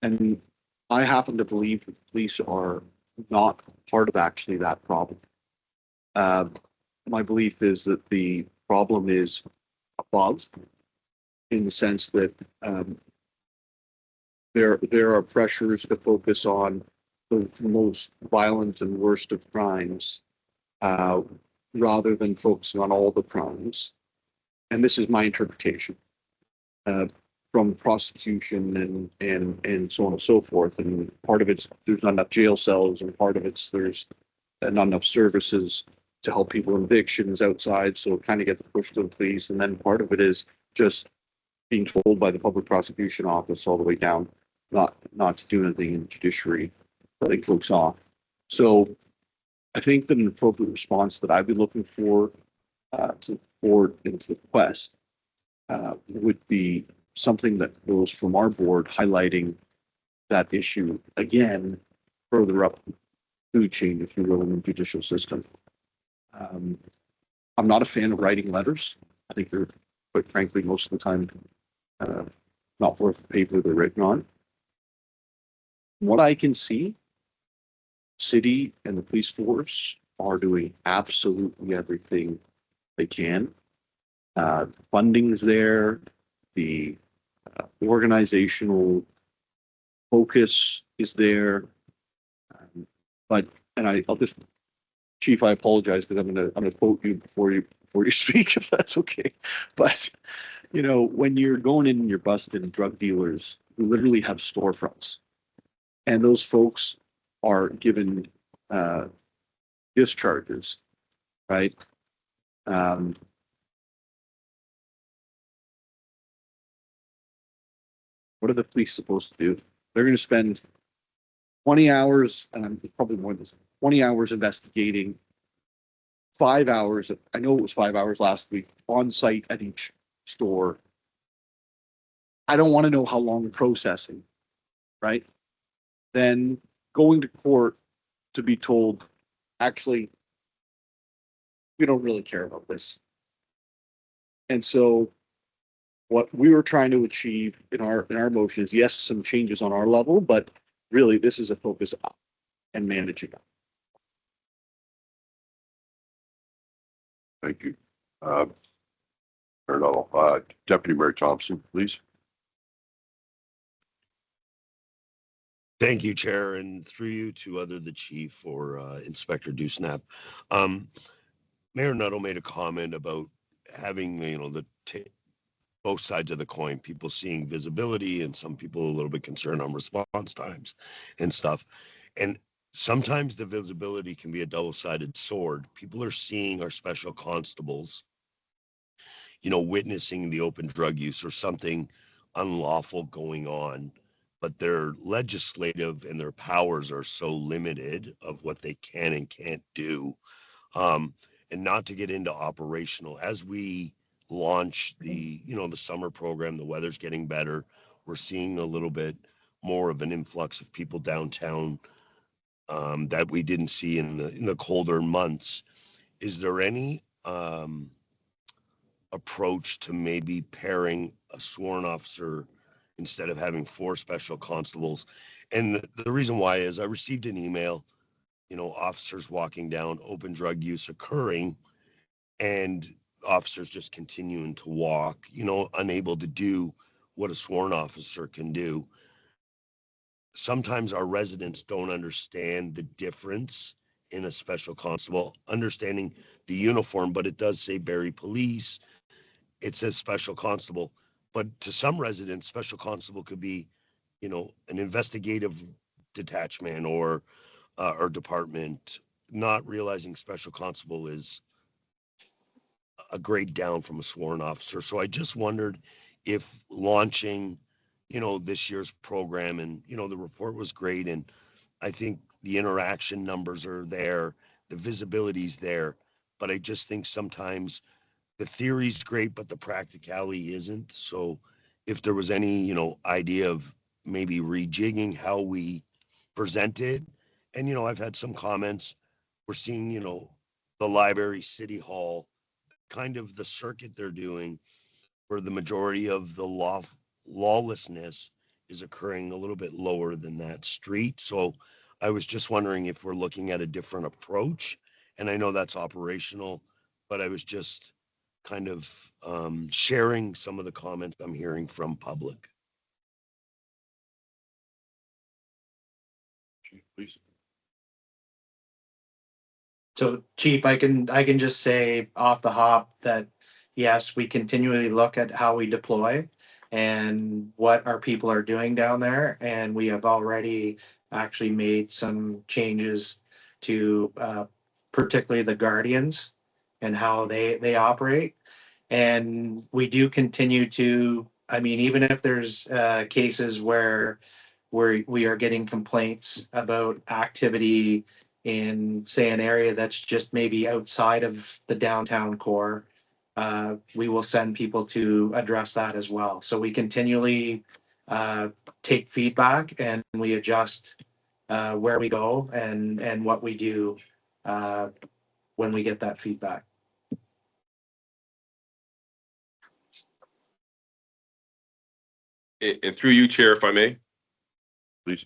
Speaker 8: And I happen to believe that the police are not part of actually that problem. My belief is that the problem is above, in the sense that there are pressures to focus on the most violent and worst of crimes, rather than focusing on all the crimes. And this is my interpretation. From prosecution and so on and so forth. And part of it's there's not enough jail cells, and part of it's there's not enough services to help people in evictions outside. So it kind of gets pushed to the police. And then part of it is just being told by the public prosecution office all the way down, not to do anything in the judiciary, letting folks off. So I think that an appropriate response that I'd be looking for to the board and to the request would be something that goes from our board highlighting that issue again further up the food chain, if you will, in the judicial system. I'm not a fan of writing letters. I think they're, quite frankly, most of the time not worth the paper they're written on. What I can see, city and the police force are doing absolutely everything they can. Funding's there. The organizational focus is there. But, and I'll just, Chief, I apologize because I'm gonna quote you before you speak, if that's okay. But, you know, when you're going in and you're busting drug dealers who literally have storefronts, and those folks are given discharges, right? What are the police supposed to do? They're going to spend 20 hours, and I'm probably more than 20 hours investigating, 5 hours. I know it was 5 hours last week on site at each store. I don't want to know how long processing, right? Then going to court to be told, actually, we don't really care about this. And so what we were trying to achieve in our motion is, yes, some changes on our level, but really this is a focus up and managing up.
Speaker 1: Thank you. Deputy Mayor Thompson, please.
Speaker 9: Thank you, Chair, and through you to the chief or Inspector Dewsnap. Mayor Nuttall made a comment about having, both sides of the coin, people seeing visibility and some people a little bit concerned on response times and stuff. And sometimes the visibility can be a double-sided sword. People are seeing our special constables, witnessing the open drug use or something unlawful going on, but their legislative and their powers are so limited of what they can and can't do. And not to get into operational, as we launch the summer program, the weather's getting better. We're seeing a little bit more of an influx of people downtown that we didn't see in the colder months. Is there any approach to maybe pairing a sworn officer instead of having 4 special constables? And the reason why is I received an email, officers walking down, open drug use occurring, and officers just continuing to walk, unable to do what a sworn officer can do. Sometimes our residents don't understand the difference in a special constable, understanding the uniform, but it does say Barrie Police. It says special constable, but to some residents, special constable could be, an investigative detachment or department, not realizing special constable is a grade down from a sworn officer. So I just wondered if launching, this year's program, and, the report was great. And I think the interaction numbers are there, the visibility's there, but I just think sometimes the theory's great, but the practicality isn't. So if there was any, idea of maybe rejigging how we present it. And, I've had some comments. We're seeing, the library, city hall, kind of the circuit they're doing where the majority of the lawlessness is occurring a little bit lower than that street. So I was just wondering if we're looking at a different approach. And I know that's operational, but I was just kind of sharing some of the comments I'm hearing from public.
Speaker 1: Chief, please.
Speaker 7: So Chief, I can just say off the hop that yes, we continually look at how we deploy and what our people are doing down there. And we have already actually made some changes to particularly the Guardians and how they operate. And we do continue to, I mean, even if there's cases where we are getting complaints about activity in, say, an area that's just maybe outside of the downtown core, we will send people to address that as well. So we continually take feedback and we adjust where we go and what we do when we get that feedback.
Speaker 4: And through you, Chair, if I may.
Speaker 1: Please.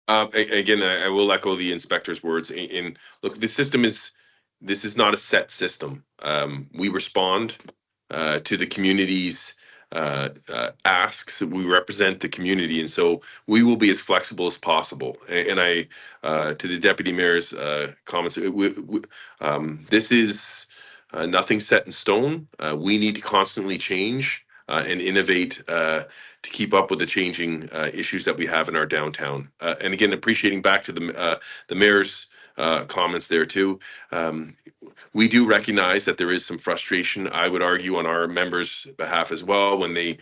Speaker 4: Again, I will echo the inspector's words. In look, this is not a set system. We respond to the community's asks. We represent the community, and so we will be as flexible as possible. And I, to the deputy mayor's comments, this is nothing set in stone. We need to constantly change and innovate to keep up with the changing issues that we have in our downtown. And again, appreciating back to the mayor's comments there too. We do recognize that there is some frustration, I would argue, on our members' behalf as well when they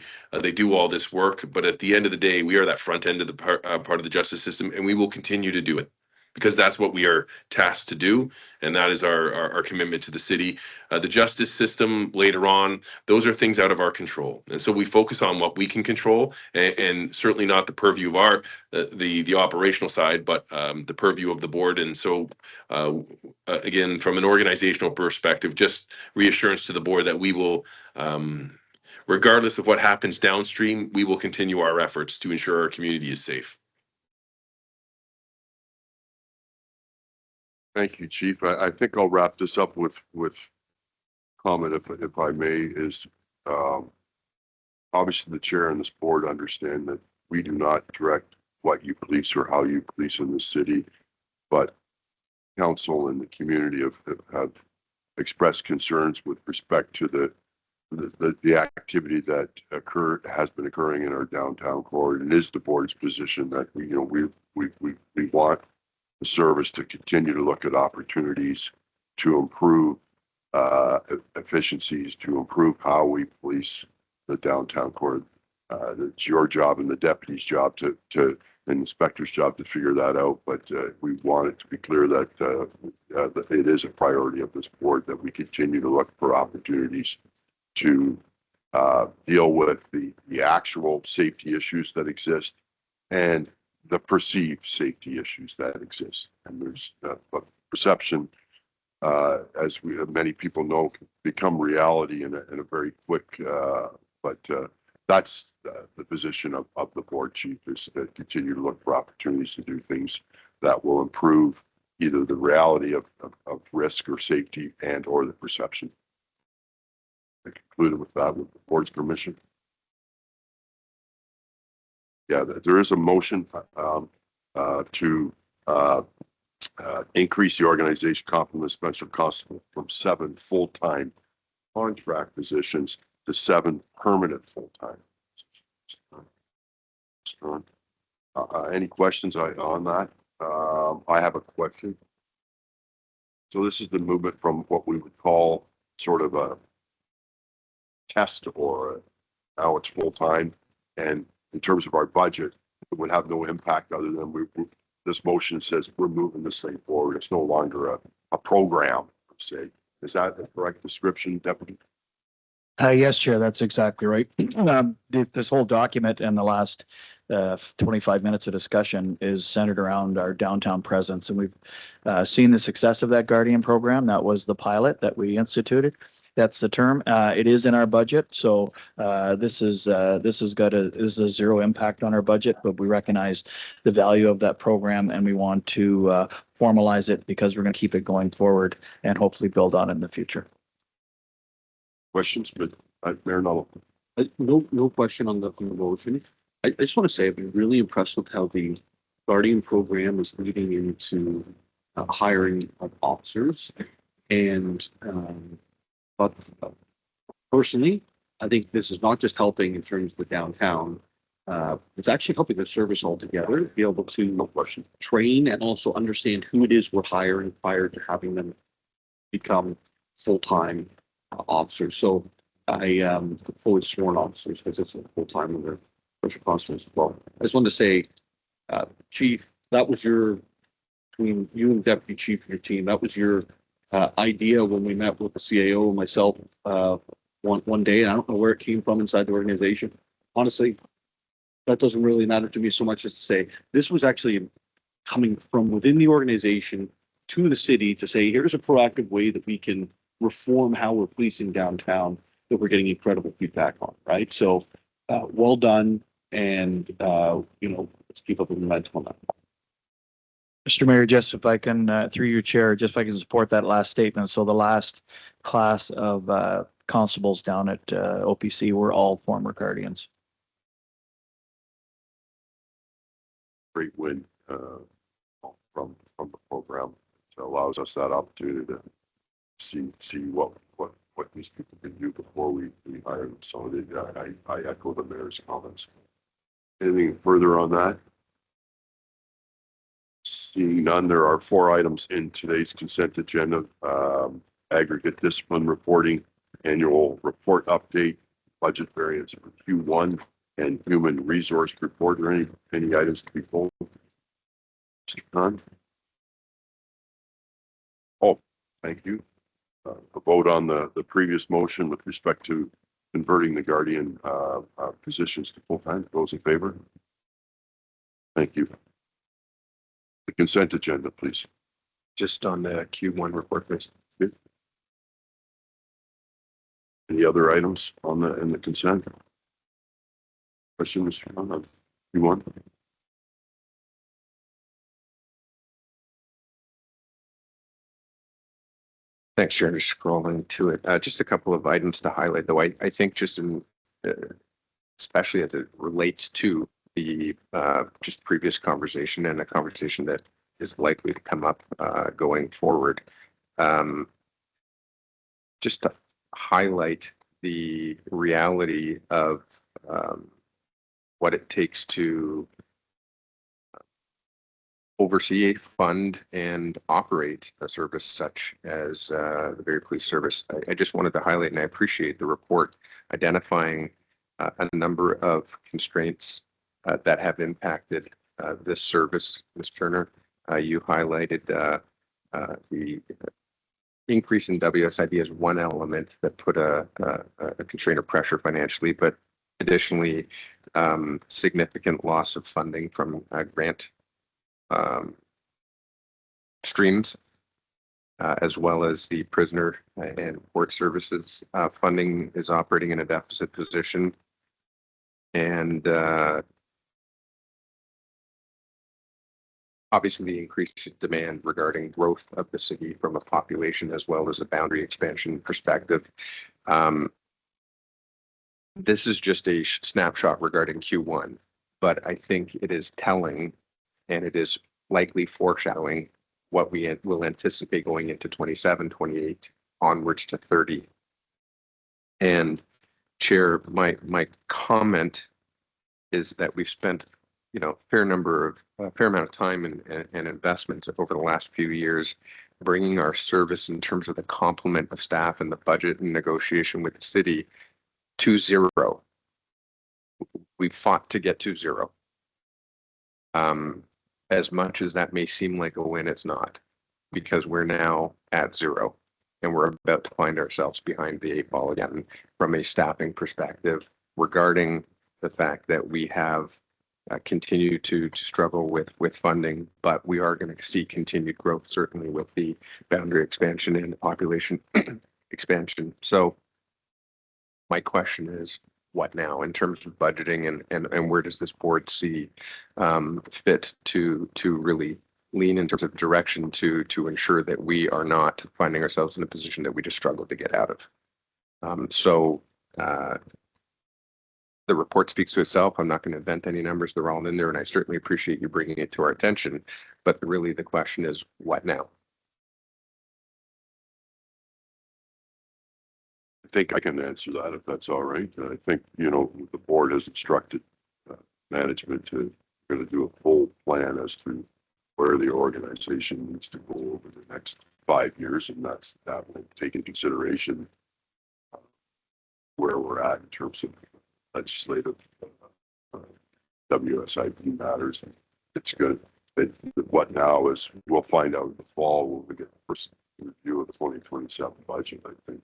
Speaker 4: do all this work. But at the end of the day, we are that front end of the part of the justice system, and we will continue to do it because that's what we are tasked to do, and that is our commitment to the city. The justice system later on, those are things out of our control, and so we focus on what we can control, and certainly not the purview of our the operational side, but the purview of the board. And so again, from an organizational perspective, just reassurance to the board that we will, regardless of what happens downstream, we will continue our efforts to ensure our community is safe.
Speaker 1: Thank you, Chief. I think I'll wrap this up with comment, if I may, is obviously the chair and this board understand that we do not direct what you police or how you police in the city, but council and the community have expressed concerns with respect to the activity that has been occurring in our downtown core. And it is the board's position that we want the service to continue to look at opportunities to improve efficiencies, to improve how we police the downtown core. It's your job and the deputy's job and the inspector's job to figure that out. But we want it to be clear that it is a priority of this board that we continue to look for opportunities to deal with the actual safety issues that exist and the perceived safety issues that exist. And there's perception, as many people know, can become reality in a very quick, but that's the position of the board, Chief, is to continue to look for opportunities to do things that will improve either the reality of risk or safety and or the perception. I concluded with that with the board's permission. Yeah, there is a motion to increase the organization complement of special constable from 7 full-time contract positions to 7 permanent full-time positions. Any questions on that? I have a question. So this is the movement from what we would call sort of a test or now it's full-time, and in terms of our budget, it would have no impact other than this motion says we're moving this thing forward. It's no longer a program, per se. Is that the correct description, Deputy?
Speaker 2: Yes, Chair, that's exactly right. This whole document and the last 25 minutes of discussion is centered around our downtown presence. And we've seen the success of that Guardian program. That was the pilot that we instituted. That's the term. It is in our budget. So this is a zero impact on our budget, but we recognize the value of that program and we want to formalize it because we're going to keep it going forward and hopefully build on it in the future.
Speaker 1: Questions, but Mayor Null.
Speaker 8: No question on the motion. I just want to say I've been really impressed with how the Guardian program is leading into hiring of officers. And but personally, I think this is not just helping in terms of the downtown. It's actually helping the service altogether to be able to train and also understand who it is we're hiring prior to having them become full-time officers. So I fully sworn officers because it's a full-time under special constables as well. I just wanted to say, Chief, that was between you and Deputy Chief and your team, that was your idea when we met with the CAO and myself one day. And I don't know where it came from inside the organization. Honestly, that doesn't really matter to me so much as to say this was actually coming from within the organization to the city to say, here's a proactive way that we can reform how we're policing downtown that we're getting incredible feedback on, right? So well done. And, let's keep up the momentum on that.
Speaker 2: Mr. Mayor, just if I can, through your chair, just if I can support that last statement. So the last class of constables down at OPC were all former guardians.
Speaker 1: Great win from the program. It allows us that opportunity to see what these people can do before we hire them. So I echo the mayor's comments. Anything further on that? Seeing none, there are 4 items in today's consent agenda. Aggregate discipline reporting, annual report update, budget variance for Q1, and human resource report. Are any items to be pulled? None? Oh, thank you. A vote on the previous motion with respect to converting the guardian positions to full-time. Those in favor? Thank you. The consent agenda, please.
Speaker 6: Just on the Q1 report, please.
Speaker 1: Any other items in the consent? Question, Mr. Conrad? You want?
Speaker 6: Thanks, Chair. Just scrolling to it. Just a couple of items to highlight, though. I think just in, especially as it relates to the just previous conversation and a conversation that is likely to come up going forward. Just to highlight the reality of what it takes to oversee, fund, and operate a service such as the Barrie Police Service. I just wanted to highlight, and I appreciate the report identifying a number of constraints that have impacted this service. Ms. Turner, you highlighted the increase in WSIB as one element that put a constraint of pressure financially, but additionally, significant loss of funding from grant streams, as well as the prisoner and court services funding is operating in a deficit position. And obviously the increased demand regarding growth of the city from a population as well as a boundary expansion perspective. This is just a snapshot regarding Q1, but I think it is telling, and it is likely foreshadowing what we will anticipate going into 27, 28, onwards to 30. And Chair, my comment is that we've spent, a fair amount of time and investments over the last few years, bringing our service in terms of the complement of staff and the budget and negotiation with the city to 0. We fought to get to 0. As much as that may seem like a win, it's not, because we're now at 0 and we're about to find ourselves behind the 8 ball again from a staffing perspective regarding the fact that we have continued to struggle with funding, but we are going to see continued growth, certainly with the boundary expansion and the population expansion. So my question is, what now in terms of budgeting, and where does this board see fit to really lean in terms of direction to ensure that we are not finding ourselves in a position that we just struggled to get out of? The report speaks to itself. I'm not going to invent any numbers. They're all in there, and I certainly appreciate you bringing it to our attention. But really the question is, what now?
Speaker 1: I think I can answer that if that's all right. I think, the board has instructed management to going to do a full plan as to where the organization needs to go over the next 5 years, and that will take into consideration where we're at in terms of legislative WSIB matters. It's good. But what now is we'll find out in the fall when we get the first review of the 2027 budget, I think.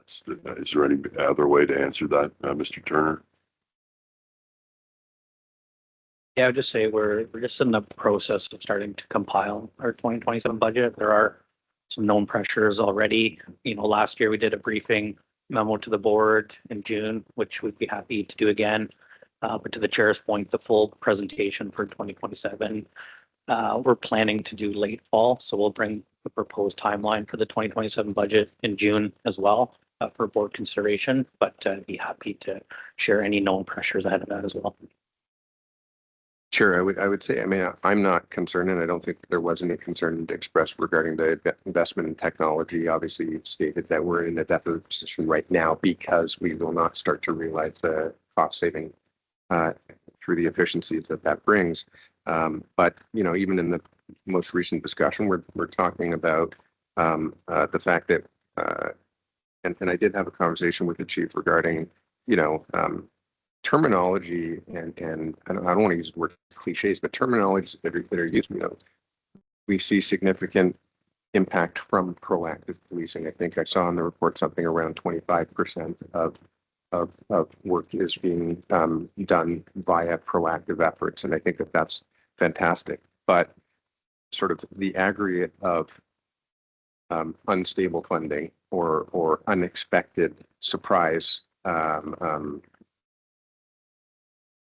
Speaker 1: Is there any other way to answer that, Mr. Turner?
Speaker 3: Yeah, I would just say we're just in the process of starting to compile our 2027 budget. There are some known pressures already. Last year we did a briefing memo to the board in June, which we'd be happy to do again. But to the chair's point, the full presentation for 2027, we're planning to do late fall. So we'll bring the proposed timeline for the 2027 budget in June as well for board consideration, but be happy to share any known pressures ahead of that as well.
Speaker 6: Sure, I would say, I mean, I'm not concerned, and I don't think there was any concern expressed regarding the investment in technology. Obviously, you've stated that we're in a deficit position right now because we will not start to realize the cost saving through the efficiencies that brings. But, you know, even in the most recent discussion, we're talking about the fact that, and I did have a conversation with the chief regarding, you know, terminology and I don't want to use the word cliches, but terminologies that are used, you know, we see significant impact from proactive policing. I think I saw in the report something around 25% of work is being done via proactive efforts. And I think that that's fantastic, but sort of the aggregate of unstable funding or unexpected surprise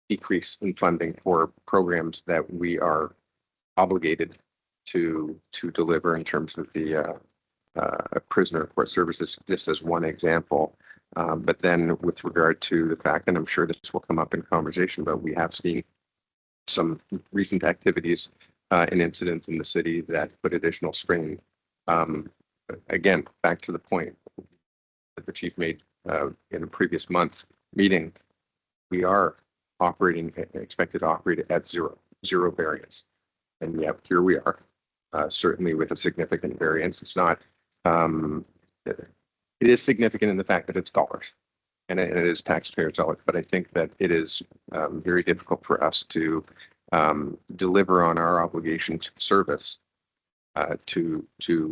Speaker 6: decrease in funding for programs that we are obligated to deliver in terms of the prisoner court services, just as one example. But then with regard to the fact, and I'm sure this will come up in conversation, but we have seen some recent activities and incidents in the city that put additional strain. Again, back to the point that the chief made in a previous month's meeting, we are expected to operate at zero variance. And yet here we are, certainly with a significant variance. It's not, it is significant in the fact that it's dollars and it is taxpayer dollars, but I think that it is very difficult for us to deliver on our obligation to service, to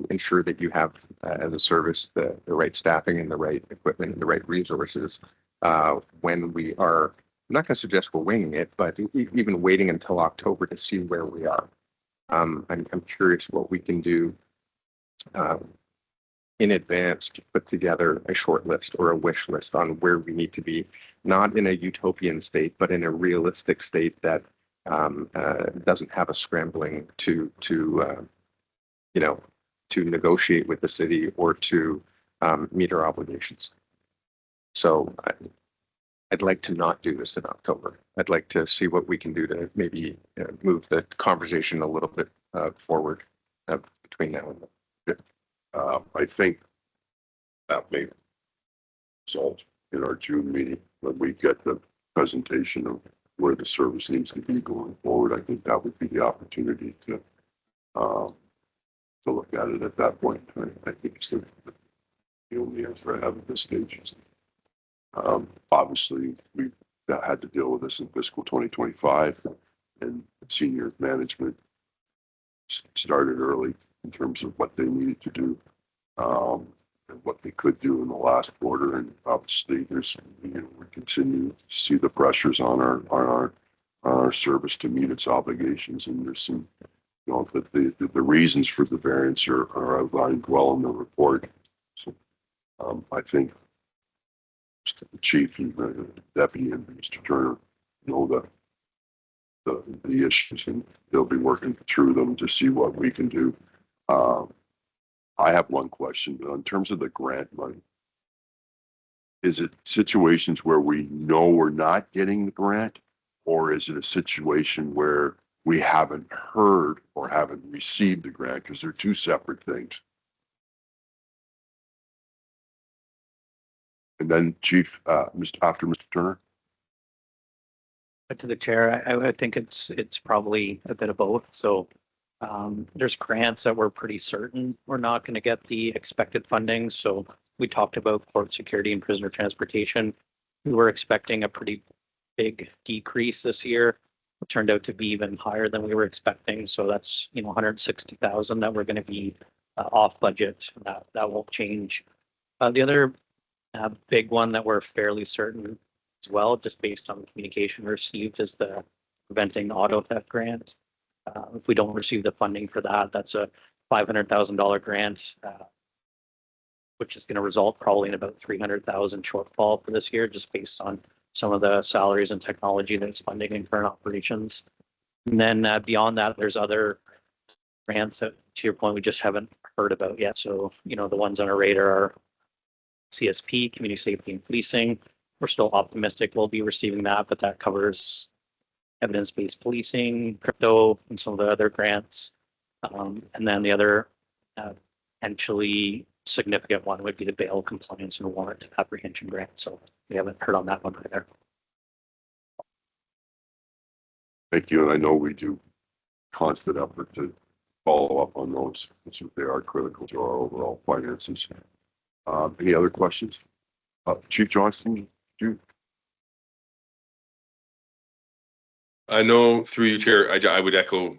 Speaker 6: ensure that you have as a service the right staffing and the right equipment and the right resources when we are, I'm not going to suggest we're winging it, but even waiting until October to see where we are. I'm curious what we can do in advance to put together a short list or a wish list on where we need to be, not in a utopian state, but in a realistic state that doesn't have us scrambling to you know, to negotiate with the city or to meet our obligations. So I'd like to not do this in October. I'd like to see what we can do to maybe move the conversation a little bit forward between now and then.
Speaker 1: I think that may result in our June meeting when we get the presentation of where the service needs to be going forward. I think that would be the opportunity to look at it at that point. I think it's the only answer I have at this stage. Obviously, we had to deal with this in fiscal 2025, and senior management started early in terms of what they needed to do and what they could do in the last quarter. And obviously, there's, you know, we continue to see the pressures on our service to meet its obligations, and there's some, you know, the reasons for the variance are outlined well in the report. So I think the chief and the deputy and Mr. Turner know the issues, and they'll be working through them to see what we can do. I have one question in terms of the grant money. Is it situations where we know we're not getting the grant, or is it a situation where we haven't heard or haven't received the grant? Because they're two separate things. And then Chief, after Mr. Turner.
Speaker 3: But to the chair, I think it's probably a bit of both. So there's grants that we're pretty certain we're not going to get the expected funding. So we talked about court security and prisoner transportation. We were expecting a pretty big decrease this year. It turned out to be even higher than we were expecting. So that's, you know, 160,000 that we're going to be off budget. That won't change. The other big one that we're fairly certain as well, just based on the communication received, is the preventing auto theft grant. If we don't receive the funding for that, that's a $500,000 grant, which is going to result probably in about 300,000 shortfall for this year, just based on some of the salaries and technology that's funding in current operations. And then beyond that, there's other grants that, to your point, we just haven't heard about yet. So, the ones on our radar are CSP, Community Safety and Policing. We're still optimistic we'll be receiving that, but that covers evidence-based policing, crypto, and some of the other grants. And then the other potentially significant one would be the bail compliance and warrant apprehension grant. So we haven't heard on that one either.
Speaker 1: Thank you. And I know we do constant effort to follow up on those, since they are critical to our overall finances. Any other questions? Chief Johnston, you?
Speaker 4: I know through you, Chair, I would echo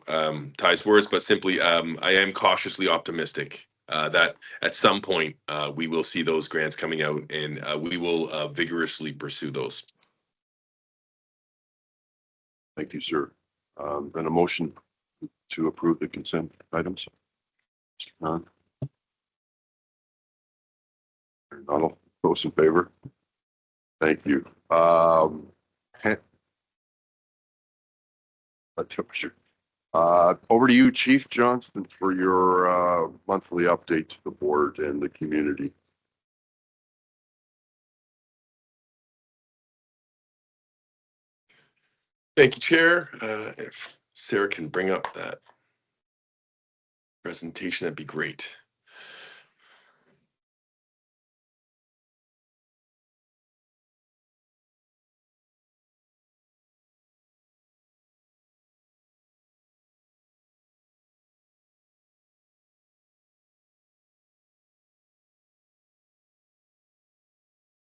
Speaker 4: Ty's words, but simply I am cautiously optimistic that at some point we will see those grants coming out, and we will vigorously pursue those.
Speaker 1: Thank you, sir. Then a motion to approve the consent items. None. Not all those in favor. Thank you. Over to you, Chief Johnston, for your monthly update to the board and the community.
Speaker 4: Thank you, Chair. If Sarah can bring up that presentation, that'd be great.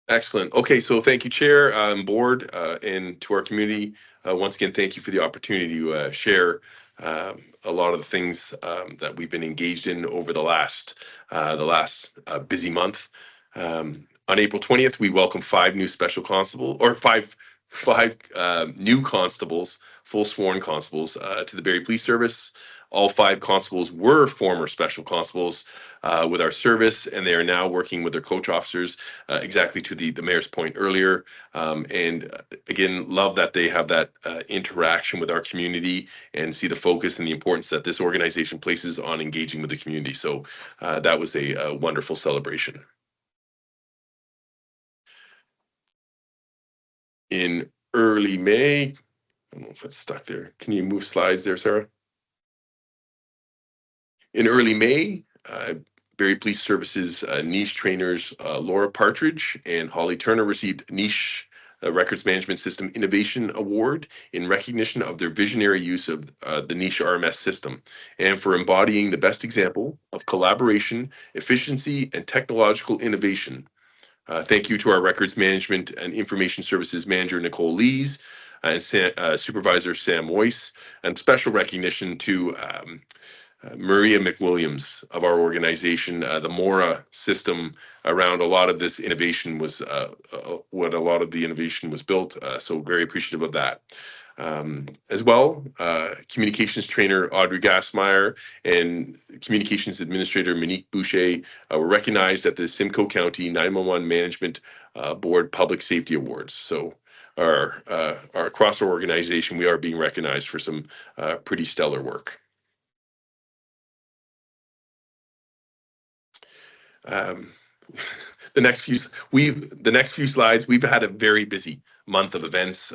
Speaker 4: Excellent. Okay, so thank you, Chair, Board, and to our community. Once again, thank you for the opportunity to share a lot of the things that we've been engaged in over the last busy month. On April 20th, we welcomed five new special constable, or five new constables, full sworn constables, to the Barrie Police Service. All five constables were former special constables with our service, and they are now working with their coach officers, exactly to the mayor's point earlier. And again, love that they have that interaction with our community and see the focus and the importance that this organization places on engaging with the community. So that was a wonderful celebration. In early May, I don't know if it's stuck there. Can you move slides there, Sarah? In early May, Barrie Police Services niche trainers Laura Partridge and Holly Turner received Niche Records Management System Innovation Award in recognition of their visionary use of the Niche RMS system and for embodying the best example of collaboration, efficiency, and technological innovation. Thank you to our Records Management and Information Services Manager, Nicole Lees, and Supervisor Sam Weiss, and special recognition to Maria McWilliams of our organization. The Mora system around a lot of this innovation was what a lot of the innovation was built. So very appreciative of that. As well, communications trainer Audrey Gassmeyer and communications administrator Monique Boucher were recognized at the Simcoe County 911 Management Board Public Safety Awards. So our across our organization, we are being recognized for some pretty stellar work. The next few slides, we've had a very busy month of events.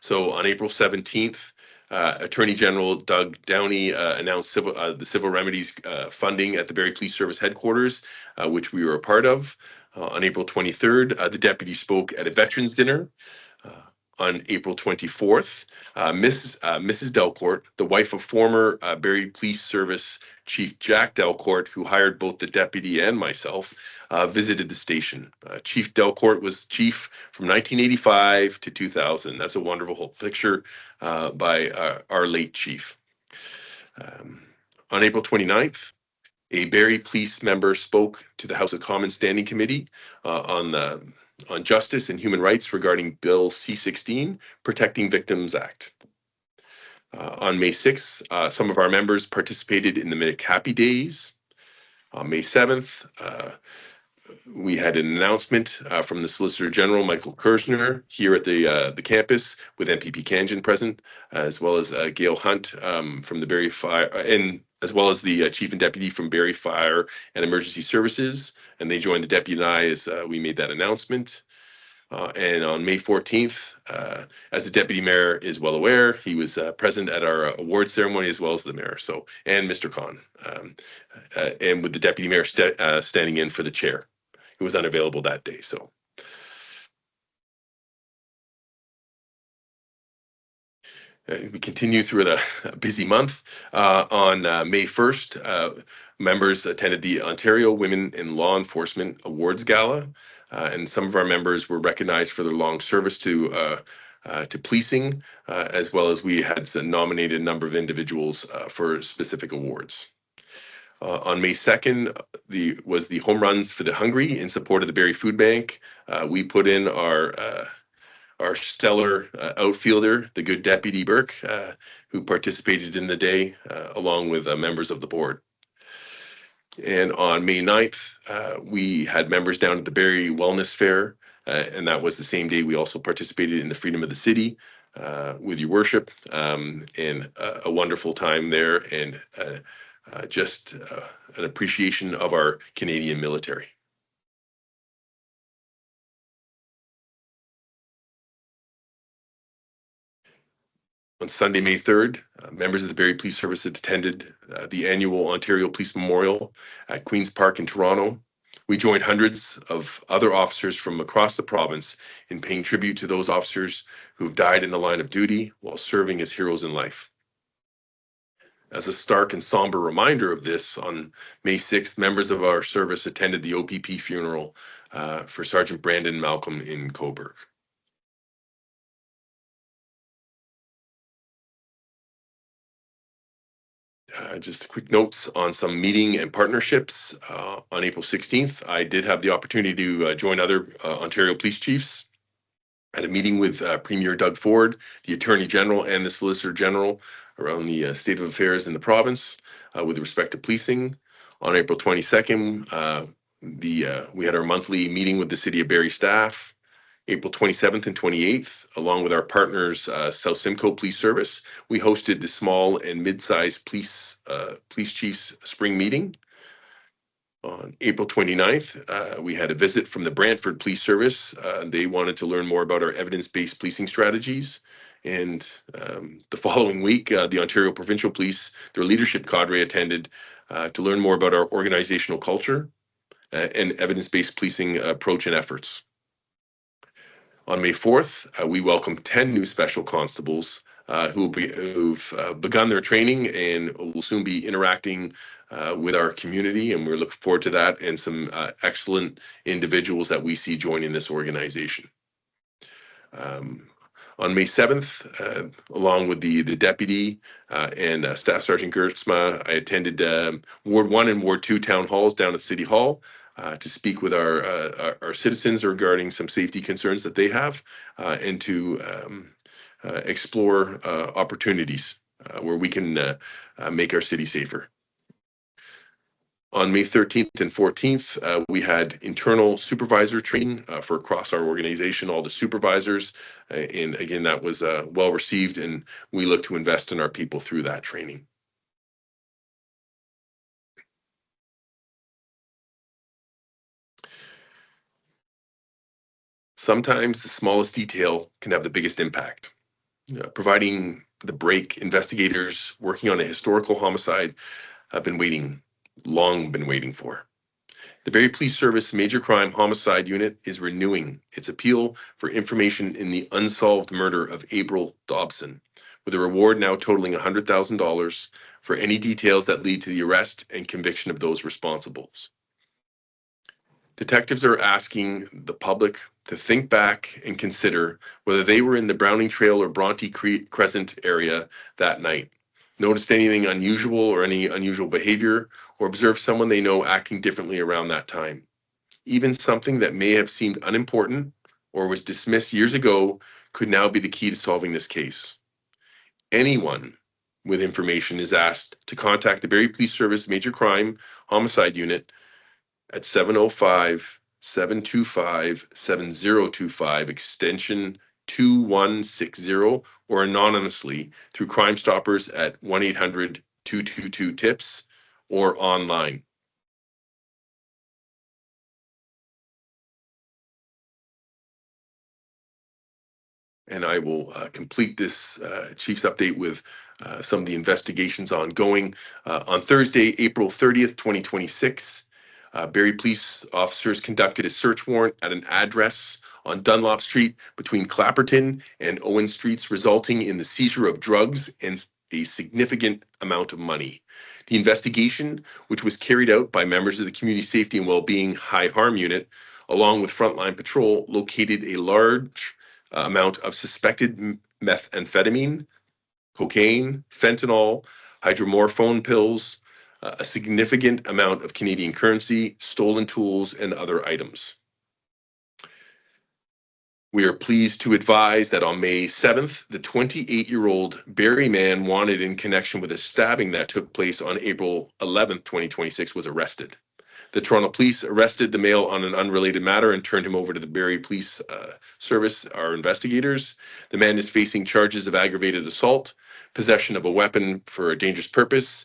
Speaker 4: So on April 17th, Attorney General Doug Downey announced the civil remedies funding at the Barrie Police Service headquarters, which we were a part of. On April 23rd, the deputy spoke at a veterans dinner. On April 24th, Mrs. Delcourt, the wife of former Barrie Police Service Chief Jack Delcourt, who hired both the deputy and myself, visited the station. Chief Delcourt was chief from 1985 to 2000. That's a wonderful picture by our late chief. On April 29th, a Barrie Police member spoke to the House of Commons Standing Committee on justice and human rights regarding Bill C-16, Protecting Victims Act. On May 6th, some of our members participated in the Make Happy Days. On May 7th, we had an announcement from the Solicitor General, Michael Kirshner, here at the campus with MPP Kanjan present, as well as Gail Hunt from the Barrie Fire, and as well as the chief and deputy from Barrie Fire and Emergency Services, and they joined the deputy and I as we made that announcement. And on May 14th, as the deputy mayor is well aware, he was present at our award ceremony as well as the mayor. So, and Mr. Khan, and with the deputy mayor standing in for the chair, who was unavailable that day. So. We continue through a busy month. On May 1st, members attended the Ontario Women in Law Enforcement Awards Gala, and some of our members were recognized for their long service to policing, as well as we had nominated a number of individuals for specific awards. On May 2nd, was the Home Runs for the Hungry in support of the Barrie Food Bank. We put in our stellar outfielder, the good Deputy Burke, who participated in the day along with members of the board. And on May 9th, we had members down at the Barrie Wellness Fair, and that was the same day we also participated in the Freedom of the City with your worship, and a wonderful time there, and just an appreciation of our Canadian military. On Sunday, May 3rd, members of the Barrie Police Service attended the annual Ontario Police Memorial at Queen's Park in Toronto. We joined hundreds of other officers from across the province in paying tribute to those officers who've died in the line of duty while serving as heroes in life. As a stark and somber reminder of this, on May 6th, members of our service attended the OPP funeral for Sergeant Brandon Malcolm in Cobourg. Just quick notes on some meeting and partnerships. On April 16th, I did have the opportunity to join other Ontario police chiefs at a meeting with Premier Doug Ford, the Attorney General, and the Solicitor General around the state of affairs in the province with respect to policing. On April 22nd, we had our monthly meeting with the City of Barrie staff. April 27th and 28th, along with our partners, South Simcoe Police Service, we hosted the small and mid-sized police chiefs spring meeting. On April 29th, we had a visit from the Brantford Police Service. They wanted to learn more about our evidence-based policing strategies. And the following week, the Ontario Provincial Police, their leadership cadre attended to learn more about our organizational culture and evidence-based policing approach and efforts. On May 4th, we welcomed 10 new special constables who've begun their training and will soon be interacting with our community, and we're looking forward to that, and some excellent individuals that we see joining this organization. On May 7th, along with the deputy and Staff Sergeant Gertzma, I attended Ward 1 and Ward 2 town halls down at City Hall to speak with our citizens regarding some safety concerns that they have, and to explore opportunities where we can make our city safer. On May 13th and 14th, we had internal supervisor training for across our organization, all the supervisors. And again, that was well received, and we look to invest in our people through that training. Sometimes the smallest detail can have the biggest impact. Providing the break, investigators working on a historical homicide have long been waiting for. The Barrie Police Service Major Crime Homicide Unit is renewing its appeal for information in the unsolved murder of April Dobson, with a reward now totaling $100,000 for any details that lead to the arrest and conviction of those responsible. Detectives are asking the public to think back and consider whether they were in the Browning Trail or Bronte Crescent area that night, noticed anything unusual or any unusual behavior, or observed someone they know acting differently around that time. Even something that may have seemed unimportant or was dismissed years ago could now be the key to solving this case. Anyone with information is asked to contact the Barrie Police Service Major Crime Homicide Unit at 705-725-7025, extension 2160, or anonymously through Crime Stoppers at 1-800-222-TIPS or online. And I will complete this chief's update with some of the investigations ongoing. On Thursday, April 30th, 2026, Barrie police officers conducted a search warrant at an address on Dunlop Street between Clapperton and Owen Streets, resulting in the seizure of drugs and a significant amount of money. The investigation, which was carried out by members of the Community Safety and Wellbeing High Harm Unit, along with Frontline Patrol, located a large amount of suspected methamphetamine, cocaine, fentanyl, hydromorphone pills, a significant amount of Canadian currency, stolen tools, and other items. We are pleased to advise that on May 7th, the 28-year-old Barrie man wanted in connection with a stabbing that took place on April 11th, 2026 was arrested. The Toronto Police arrested the male on an unrelated matter and turned him over to the Barrie Police Service, our investigators. The man is facing charges of aggravated assault, possession of a weapon for a dangerous purpose,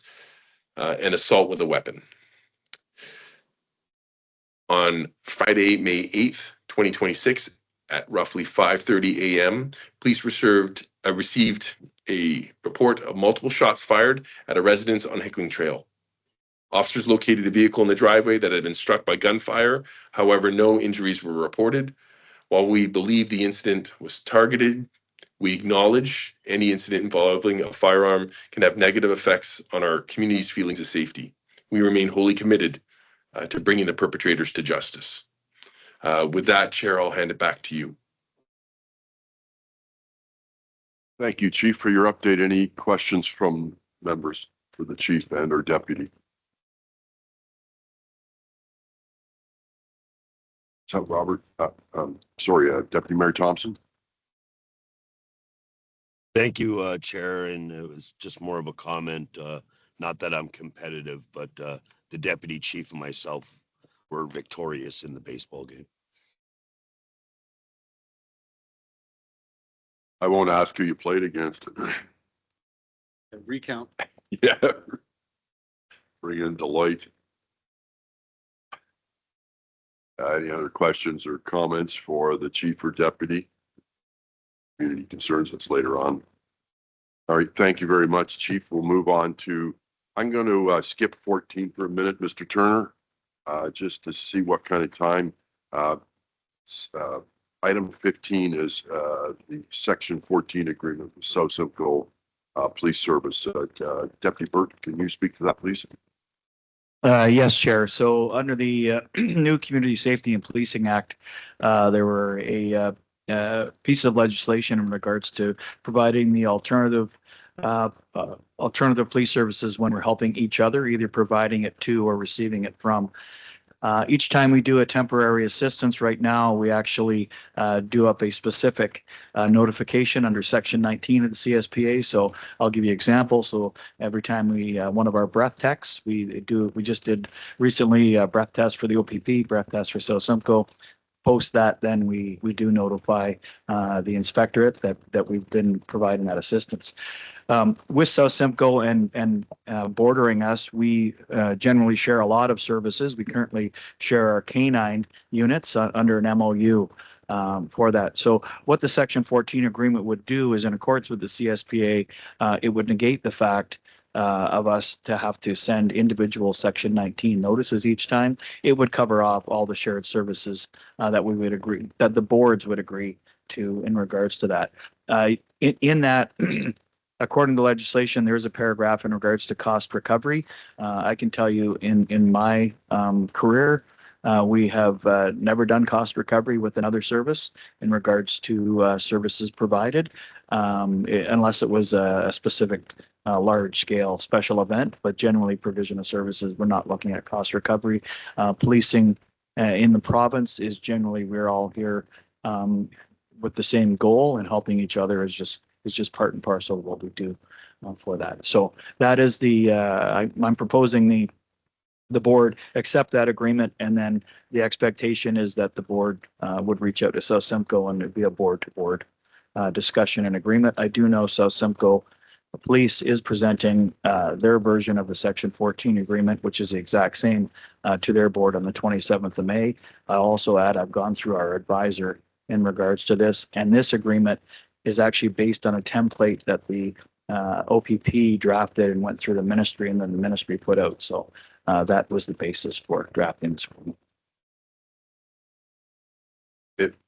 Speaker 4: and assault with a weapon. On Friday, May 8th, 2026, at roughly 5:30 a.m., police received a report of multiple shots fired at a residence on Hickling Trail. Officers located a vehicle in the driveway that had been struck by gunfire. However, no injuries were reported. While we believe the incident was targeted, we acknowledge any incident involving a firearm can have negative effects on our community's feelings of safety. We remain wholly committed to bringing the perpetrators to justice. With that, Chair, I'll hand it back to you.
Speaker 1: Thank you, Chief, for your update. Any questions from members for the Chief and or Deputy? Is that Robert? Deputy Mayor Thompson.
Speaker 9: Thank you, Chair, and it was just more of a comment. Not that I'm competitive, but the Deputy Chief and myself were victorious in the baseball game.
Speaker 1: I won't ask who you played against.
Speaker 8: Recount.
Speaker 1: Yeah. Bring in delight. Any other questions or comments for the Chief or Deputy? Community concerns, that's later on. All right, thank you very much, Chief. We'll move on to, I'm going to skip 14 for a minute, Mr. Turner, just to see what kind of time. Item 15 is the Section 14 agreement with South Simcoe Police Service. Deputy Burt, can you speak to that, please?
Speaker 2: Yes, Chair. So under the new Community Safety and Policing Act, there were a piece of legislation in regards to providing the alternative police services when we're helping each other, either providing it to or receiving it from. Each time we do a temporary assistance right now, we actually do up a specific notification under Section 19 of the CSPA. So I'll give you an example. So every time we, one of our breath techs, we just did recently a breath test for the OPP, breath test for South Simcoe. Post that, then we do notify the inspectorate that we've been providing that assistance. With South Simcoe and bordering us, we generally share a lot of services. We currently share our canine units under an MOU for that. So what the Section 14 agreement would do is, in accordance with the CSPA, it would negate the fact of us to have to send individual Section 19 notices each time. It would cover off all the shared services that we would agree, that the boards would agree to in regards to that. In that, according to legislation, there's a paragraph in regards to cost recovery. I can tell you in my career, we have never done cost recovery with another service in regards to services provided, unless it was a specific large scale special event, but generally provision of services, we're not looking at cost recovery. Policing in the province is generally, we're all here with the same goal, and helping each other is just part and parcel of what we do for that. So that is I'm proposing the board accept that agreement, and then the expectation is that the board would reach out to South Simcoe and it'd be a board to board discussion and agreement. I do know South Simcoe The police is presenting their version of the Section 14 agreement, which is the exact same to their board on the 27th of May. I'll also add, I've gone through our advisor in regards to this, and this agreement is actually based on a template that the OPP drafted and went through the ministry, and then the ministry put out. So that was the basis for drafting this.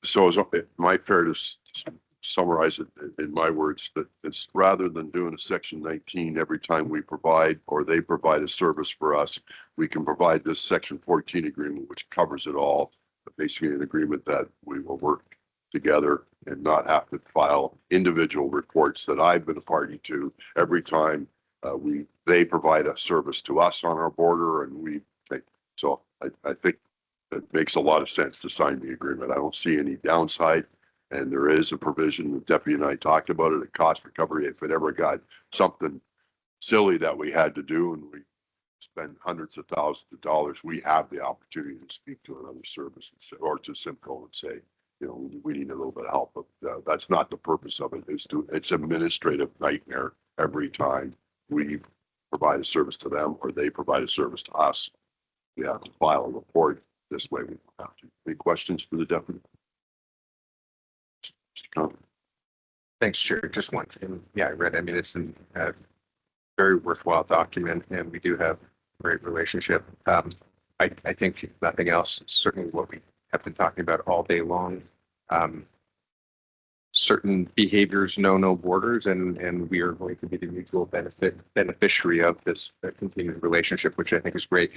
Speaker 1: So is it my fair to summarize it in my words, that it's rather than doing a Section 19 every time we provide or they provide a service for us, we can provide this Section 14 agreement, which covers it all, but basically an agreement that we will work together and not have to file individual reports that I've been a party to every time they provide a service to us on our border, and we take. So I think it makes a lot of sense to sign the agreement. I don't see any downside. And there is a provision, the deputy and I talked about it, a cost recovery if it ever got something silly that we had to do and we spend hundreds of thousands of dollars, we have the opportunity to speak to another service and say, or to Simcoe and say, you know, we need a little bit of help, but that's not the purpose of it. It's administrative nightmare every time we provide a service to them or they provide a service to us. We have to file a report. This way we don't have to. Any questions for the deputy?
Speaker 6: Thanks, Chair. Just one thing. Yeah, I read. I mean, it's a very worthwhile document, and we do have a great relationship. I think if nothing else, it's certainly what we have been talking about all day long. Certain behaviors know no borders, and we are going to be the mutual beneficiary of this continued relationship, which I think is great.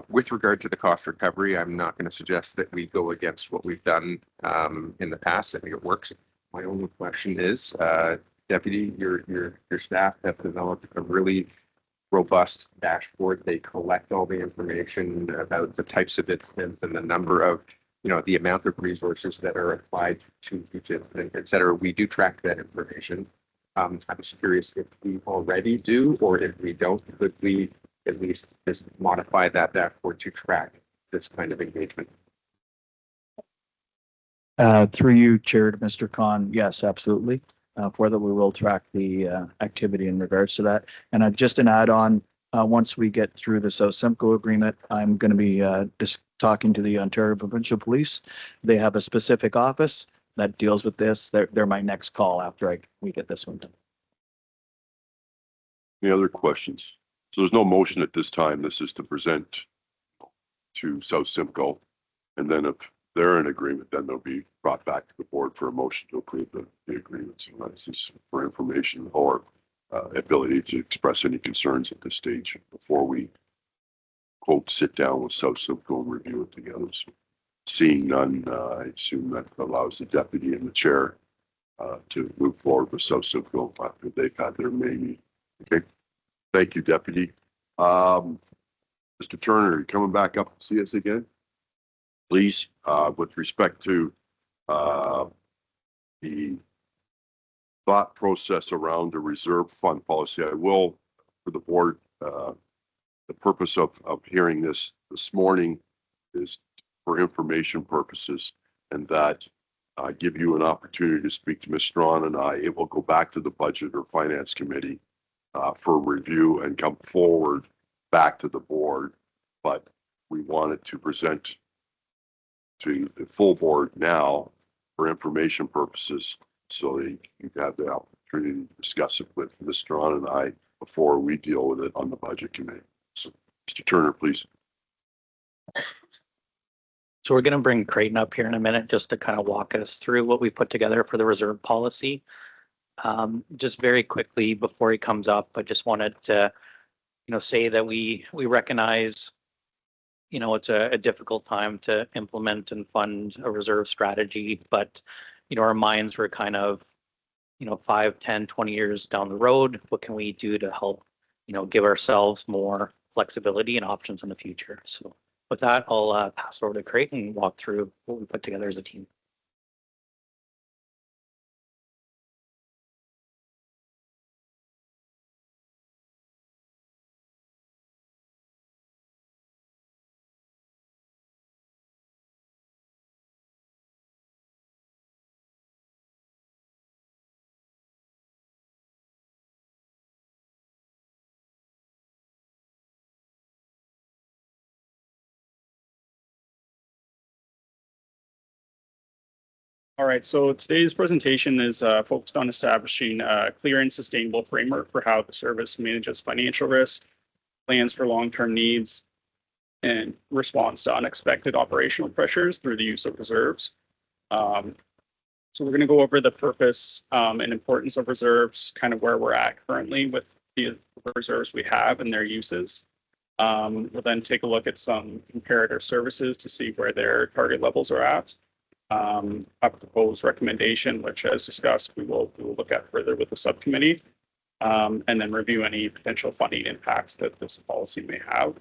Speaker 6: With regard to the cost recovery, I'm not going to suggest that we go against what we've done in the past. I think it works. My only question is, Deputy, your staff have developed a really robust dashboard. They collect all the information about the types of incidents and the number of, you know, the amount of resources that are applied to each incident, et cetera. We do track that information. I'm just curious if we already do, or if we don't, could we at least just modify that dashboard to track this kind of engagement?
Speaker 2: Through you, Chair, to Mr. Khan, yes, absolutely. For that, we will track the activity in regards to that. And just an add-on, once we get through the South Simcoe agreement, I'm going to be just talking to the Ontario Provincial Police. They have a specific office that deals with this. They're my next call after we get this one done.
Speaker 1: Any other questions? So there's no motion at this time. This is to present to South Simcoe. And then if they're in agreement, then they'll be brought back to the board for a motion to approve the agreements. And that's just for information or ability to express any concerns at this stage before we, quote, sit down with South Simcoe and review it together. So seeing none, I assume that allows the deputy and the chair to move forward with South Simcoe after they've had their May meeting. Okay. Thank you, Deputy. Mr. Turner, are you coming back up to see us again? Please, with respect to the thought process around the reserve fund policy, I will, for the board, the purpose of hearing this morning is for information purposes, and that give you an opportunity to speak to Ms. Strawn and I. It will go back to the Budget or Finance Committee for review and come forward back to the board. But we wanted to present to the full board now for information purposes, so that you have the opportunity to discuss it with Ms. Strawn and I before we deal with it on the Budget Committee. So, Mr. Turner, please.
Speaker 3: So we're going to bring Creighton up here in a minute just to kind of walk us through what we put together for the reserve policy. Just very quickly before he comes up, I just wanted to, say that we recognize, it's a difficult time to implement and fund a reserve strategy, but, our minds were kind of, 5, 10, 20 years down the road. What can we do to help, give ourselves more flexibility and options in the future? So with that, I'll pass over to Creighton and walk through what we put together as a team.
Speaker 10: All right, so today's presentation is focused on establishing a clear and sustainable framework for how the service manages financial risk, plans for long-term needs, and responds to unexpected operational pressures through the use of reserves. So we're going to go over the purpose and importance of reserves, kind of where we're at currently with the reserves we have and their uses. We'll then take a look at some comparator services to see where their target levels are at. A proposed recommendation, which as discussed, we will look at further with the subcommittee, and then review any potential funding impacts that this policy may have.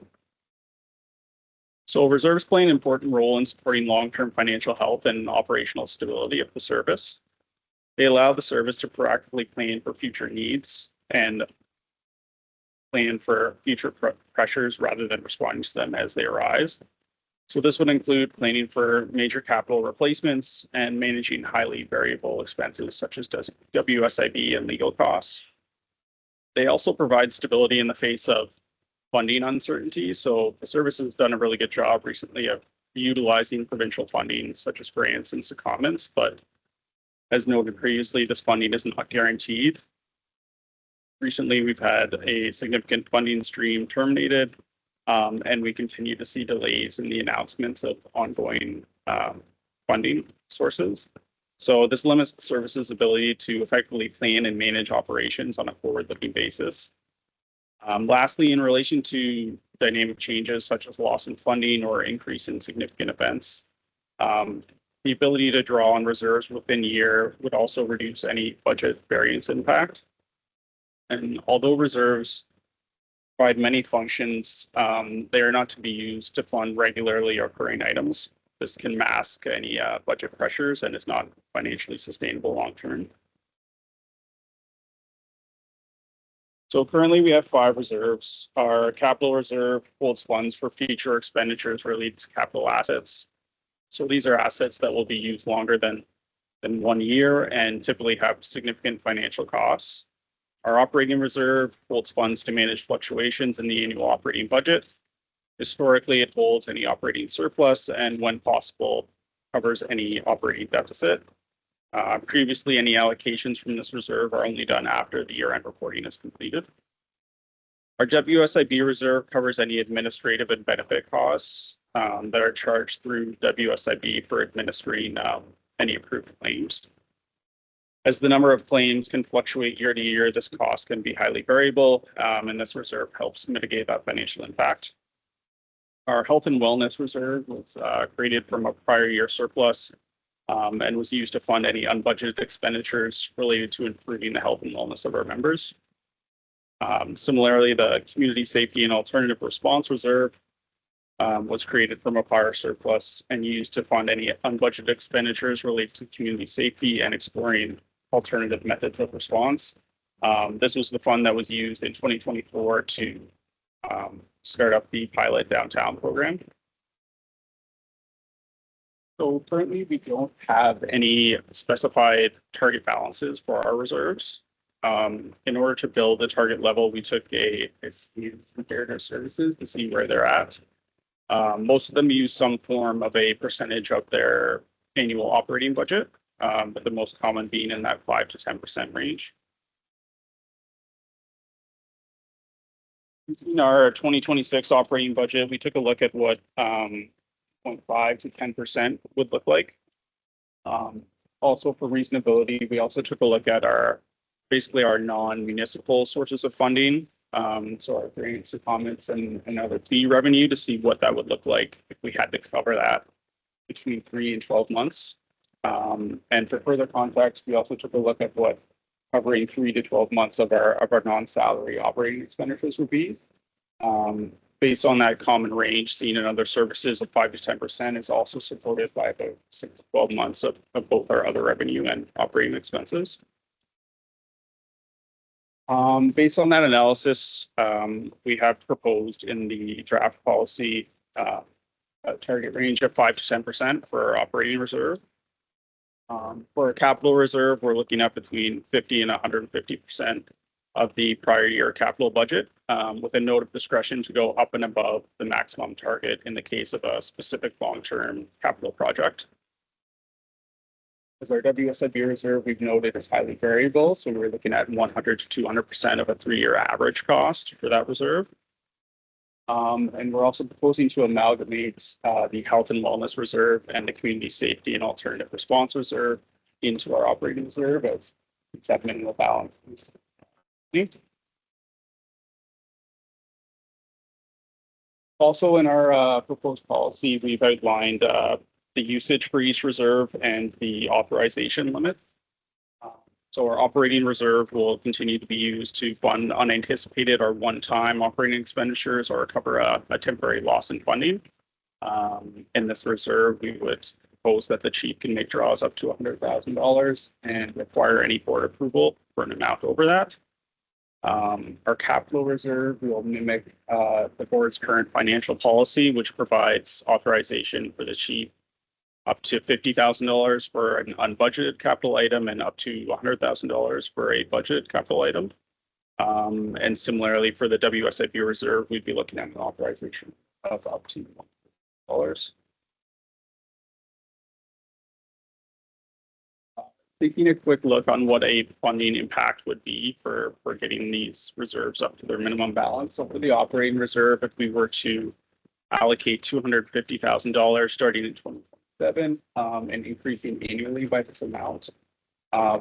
Speaker 10: So reserves play an important role in supporting long-term financial health and operational stability of the service. They allow the service to proactively plan for future needs and plan for future pressures rather than responding to them as they arise. So this would include planning for major capital replacements and managing highly variable expenses such as WSIB and legal costs. They also provide stability in the face of funding uncertainty. So the service has done a really good job recently of utilizing provincial funding such as grants and secondments, but as noted previously, this funding is not guaranteed. Recently, we've had a significant funding stream terminated, and we continue to see delays in the announcements of ongoing funding sources. So this limits the service's ability to effectively plan and manage operations on a forward-looking basis. Lastly, in relation to dynamic changes such as loss in funding or increase in significant events, the ability to draw on reserves within a year would also reduce any budget variance impact. And although reserves provide many functions, they are not to be used to fund regularly occurring items. This can mask any budget pressures and is not financially sustainable long term. So currently we have 5 reserves. Our capital reserve holds funds for future expenditures related to capital assets. So these are assets that will be used longer than 1 year and typically have significant financial costs. Our operating reserve holds funds to manage fluctuations in the annual operating budget. Historically, it holds any operating surplus and when possible, covers any operating deficit. Previously, any allocations from this reserve are only done after the year-end reporting is completed. Our WSIB reserve covers any administrative and benefit costs that are charged through WSIB for administering any approved claims. As the number of claims can fluctuate year to year, this cost can be highly variable, and this reserve helps mitigate that financial impact. Our health and wellness reserve was created from a prior year surplus and was used to fund any unbudgeted expenditures related to improving the health and wellness of our members. Similarly, the Community Safety and Alternative Response Reserve was created from a prior surplus and used to fund any unbudgeted expenditures related to community safety and exploring alternative methods of response. This was the fund that was used in 2024 to start up the pilot downtown program. So currently we don't have any specified target balances for our reserves. In order to build the target level, we took a comparative services to see where they're at. Most of them use some form of a percentage of their annual operating budget, but the most common being in that 5 to 10% range. In our 2026 operating budget, we took a look at what 0.5 to 10% would look like. Also for reasonability, we also took a look at basically our non-municipal sources of funding. So our grants, comments, and other fee revenue to see what that would look like if we had to cover that between 3 and 12 months. And for further context, we also took a look at what covering 3 to 12 months of our non-salary operating expenditures would be. Based on that common range seen in other services of 5 to 10% is also supported by about 6 to 12 months of both our other revenue and operating expenses. Based on that analysis, we have proposed in the draft policy a target range of 5 to 10% for our operating reserve. For a capital reserve, we're looking at between 50 and 150% of the prior year capital budget, with a note of discretion to go up and above the maximum target in the case of a specific long-term capital project. As our WSIB reserve, we've noted is highly variable, so we're looking at 100 to 200% of a 3-year average cost for that reserve. And we're also proposing to amalgamate the health and wellness reserve and the community safety and alternative response reserve into our operating reserve as that minimal balance. Also in our proposed policy, we've outlined the usage for each reserve and the authorization limit. So our operating reserve will continue to be used to fund unanticipated or one-time operating expenditures or cover a temporary loss in funding. In this reserve, we would propose that the chief can make draws up to $100,000 and require any board approval for an amount over that. Our capital reserve will mimic the board's current financial policy, which provides authorization for the chief up to $50,000 for an unbudgeted capital item and up to $100,000 for a budgeted capital item. And similarly for the WSIB reserve, we'd be looking at an authorization of up to $100,000. Taking a quick look on what a funding impact would be for getting these reserves up to their minimum balance. So for the operating reserve, if we were to allocate $250,000 starting in 2027 and increasing annually by this amount,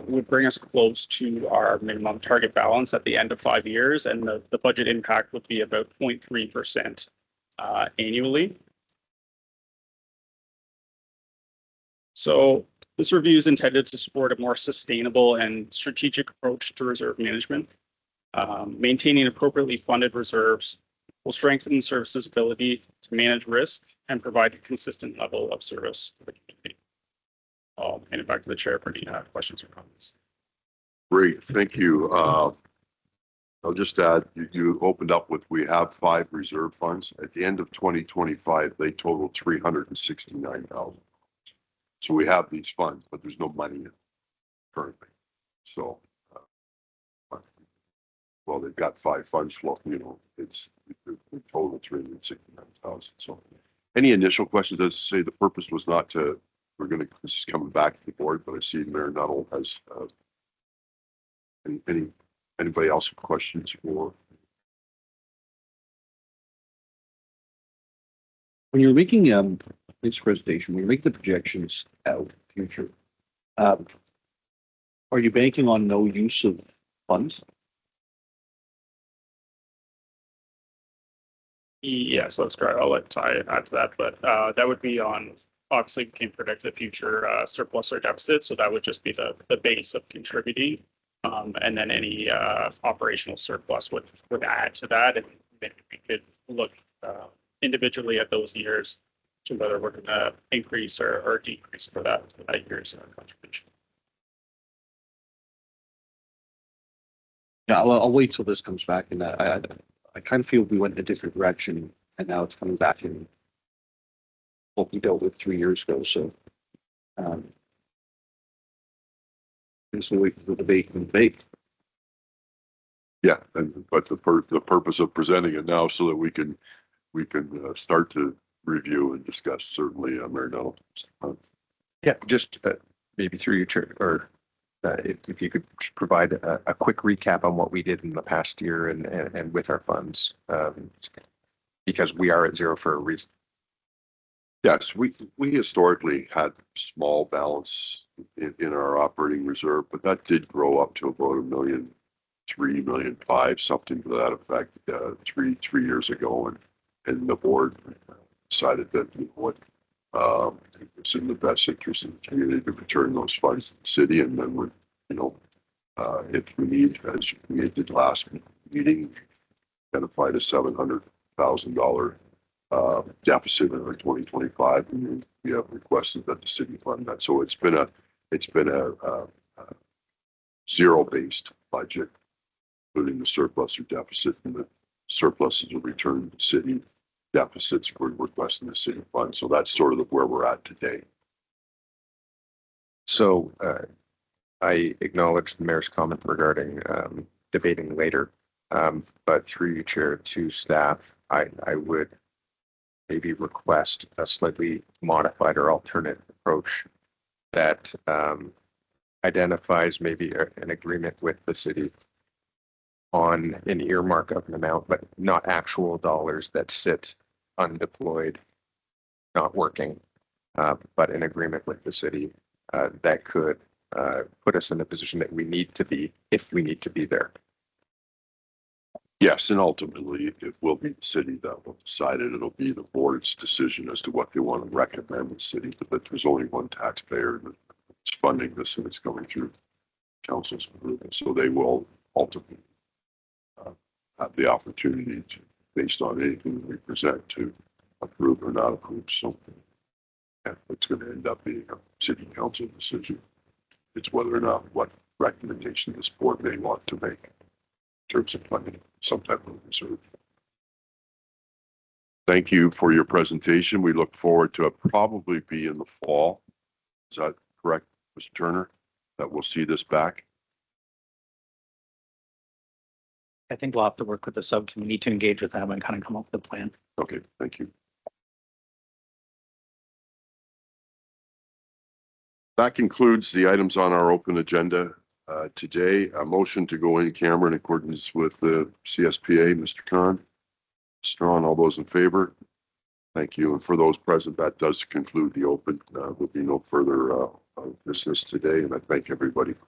Speaker 10: would bring us close to our minimum target balance at the end of 5 years, and the budget impact would be about 0.3% annually. So this review is intended to support a more sustainable and strategic approach to reserve management. Maintaining appropriately funded reserves will strengthen the service's ability to manage risk and provide a consistent level of service to the community. I'll hand it back to the chair for any questions or comments.
Speaker 1: Great, thank you. I'll just add, you opened up with, we have 5 reserve funds. At the end of 2025, they total $369,000. So we have these funds, but there's no money in it currently. So, well, they've got 5 funds floating, you know, it's the total 369,000. So any initial questions? As I say, the purpose was not to, this is coming back to the board, but I see Mayor Nuttall has, anybody else have questions for?
Speaker 8: When you're making this presentation, when you make the projections out future, are you banking on no use of funds?
Speaker 10: Yes, that's correct. I'll let Ty add to that, but that would be on, obviously we can predict the future surplus or deficit, so that would just be the base of contributing. And then any operational surplus would add to that, and then we could look individually at those years to whether we're going to increase or decrease for that year's contribution.
Speaker 8: Yeah, I'll wait till this comes back, and I kind of feel we went in a different direction, and now it's coming back in what we dealt with 3 years ago. So, just wait for the debate and debate.
Speaker 1: Yeah, but the purpose of presenting it now so that we can start to review and discuss, certainly, Mayor Nuttall.
Speaker 6: Yeah, just maybe through your chair, or if you could provide a quick recap on what we did in the past year and with our funds, because we are at zero for a reason.
Speaker 1: Yes, we historically had small balance in our operating reserve, but that did grow up to about $1.3 million, $1.5 million, something to that effect, three years ago, and the board decided that, you know what, it's in the best interest of the community to return those funds to the city, and then we, you know, if we need, as we did last meeting, identified a $700,000 deficit in our 2025, and we have requested that the city fund that. So it's been a zero-based budget, including the surplus or deficit, and the surplus is a return to the city. Deficits we're requesting the city fund. So that's sort of where we're at today.
Speaker 6: So I acknowledge the mayor's comment regarding debating later, but through you, Chair, to staff, I would maybe request a slightly modified or alternate approach that identifies maybe an agreement with the city on an earmark of an amount, but not actual dollars that sit undeployed, not working, but an agreement with the city that could put us in a position that we need to be if we need to be there.
Speaker 1: Yes, and ultimately it will be the city that will decide it. It'll be the board's decision as to what they want to recommend the city, but there's only one taxpayer that's funding this and it's going through council's approval. So they will ultimately have the opportunity to, based on anything we present, to approve or not approve something. And it's going to end up being a city council decision. It's whether or not what recommendation this board may want to make in terms of funding some type of reserve. Thank you for your presentation. We look forward to it probably be in the fall. Is that correct, Mr. Turner? That we'll see this back?
Speaker 3: I think we'll have to work with the subcommittee to engage with them and kind of come up with a plan.
Speaker 1: Okay, thank you. That concludes the items on our open agenda today. A motion to go in camera in accordance with the CSPA. Mr. Khan, Mr. Khan, all those in favor? Thank you. And for those present, that does conclude the open. There'll be no further business today. And I thank everybody for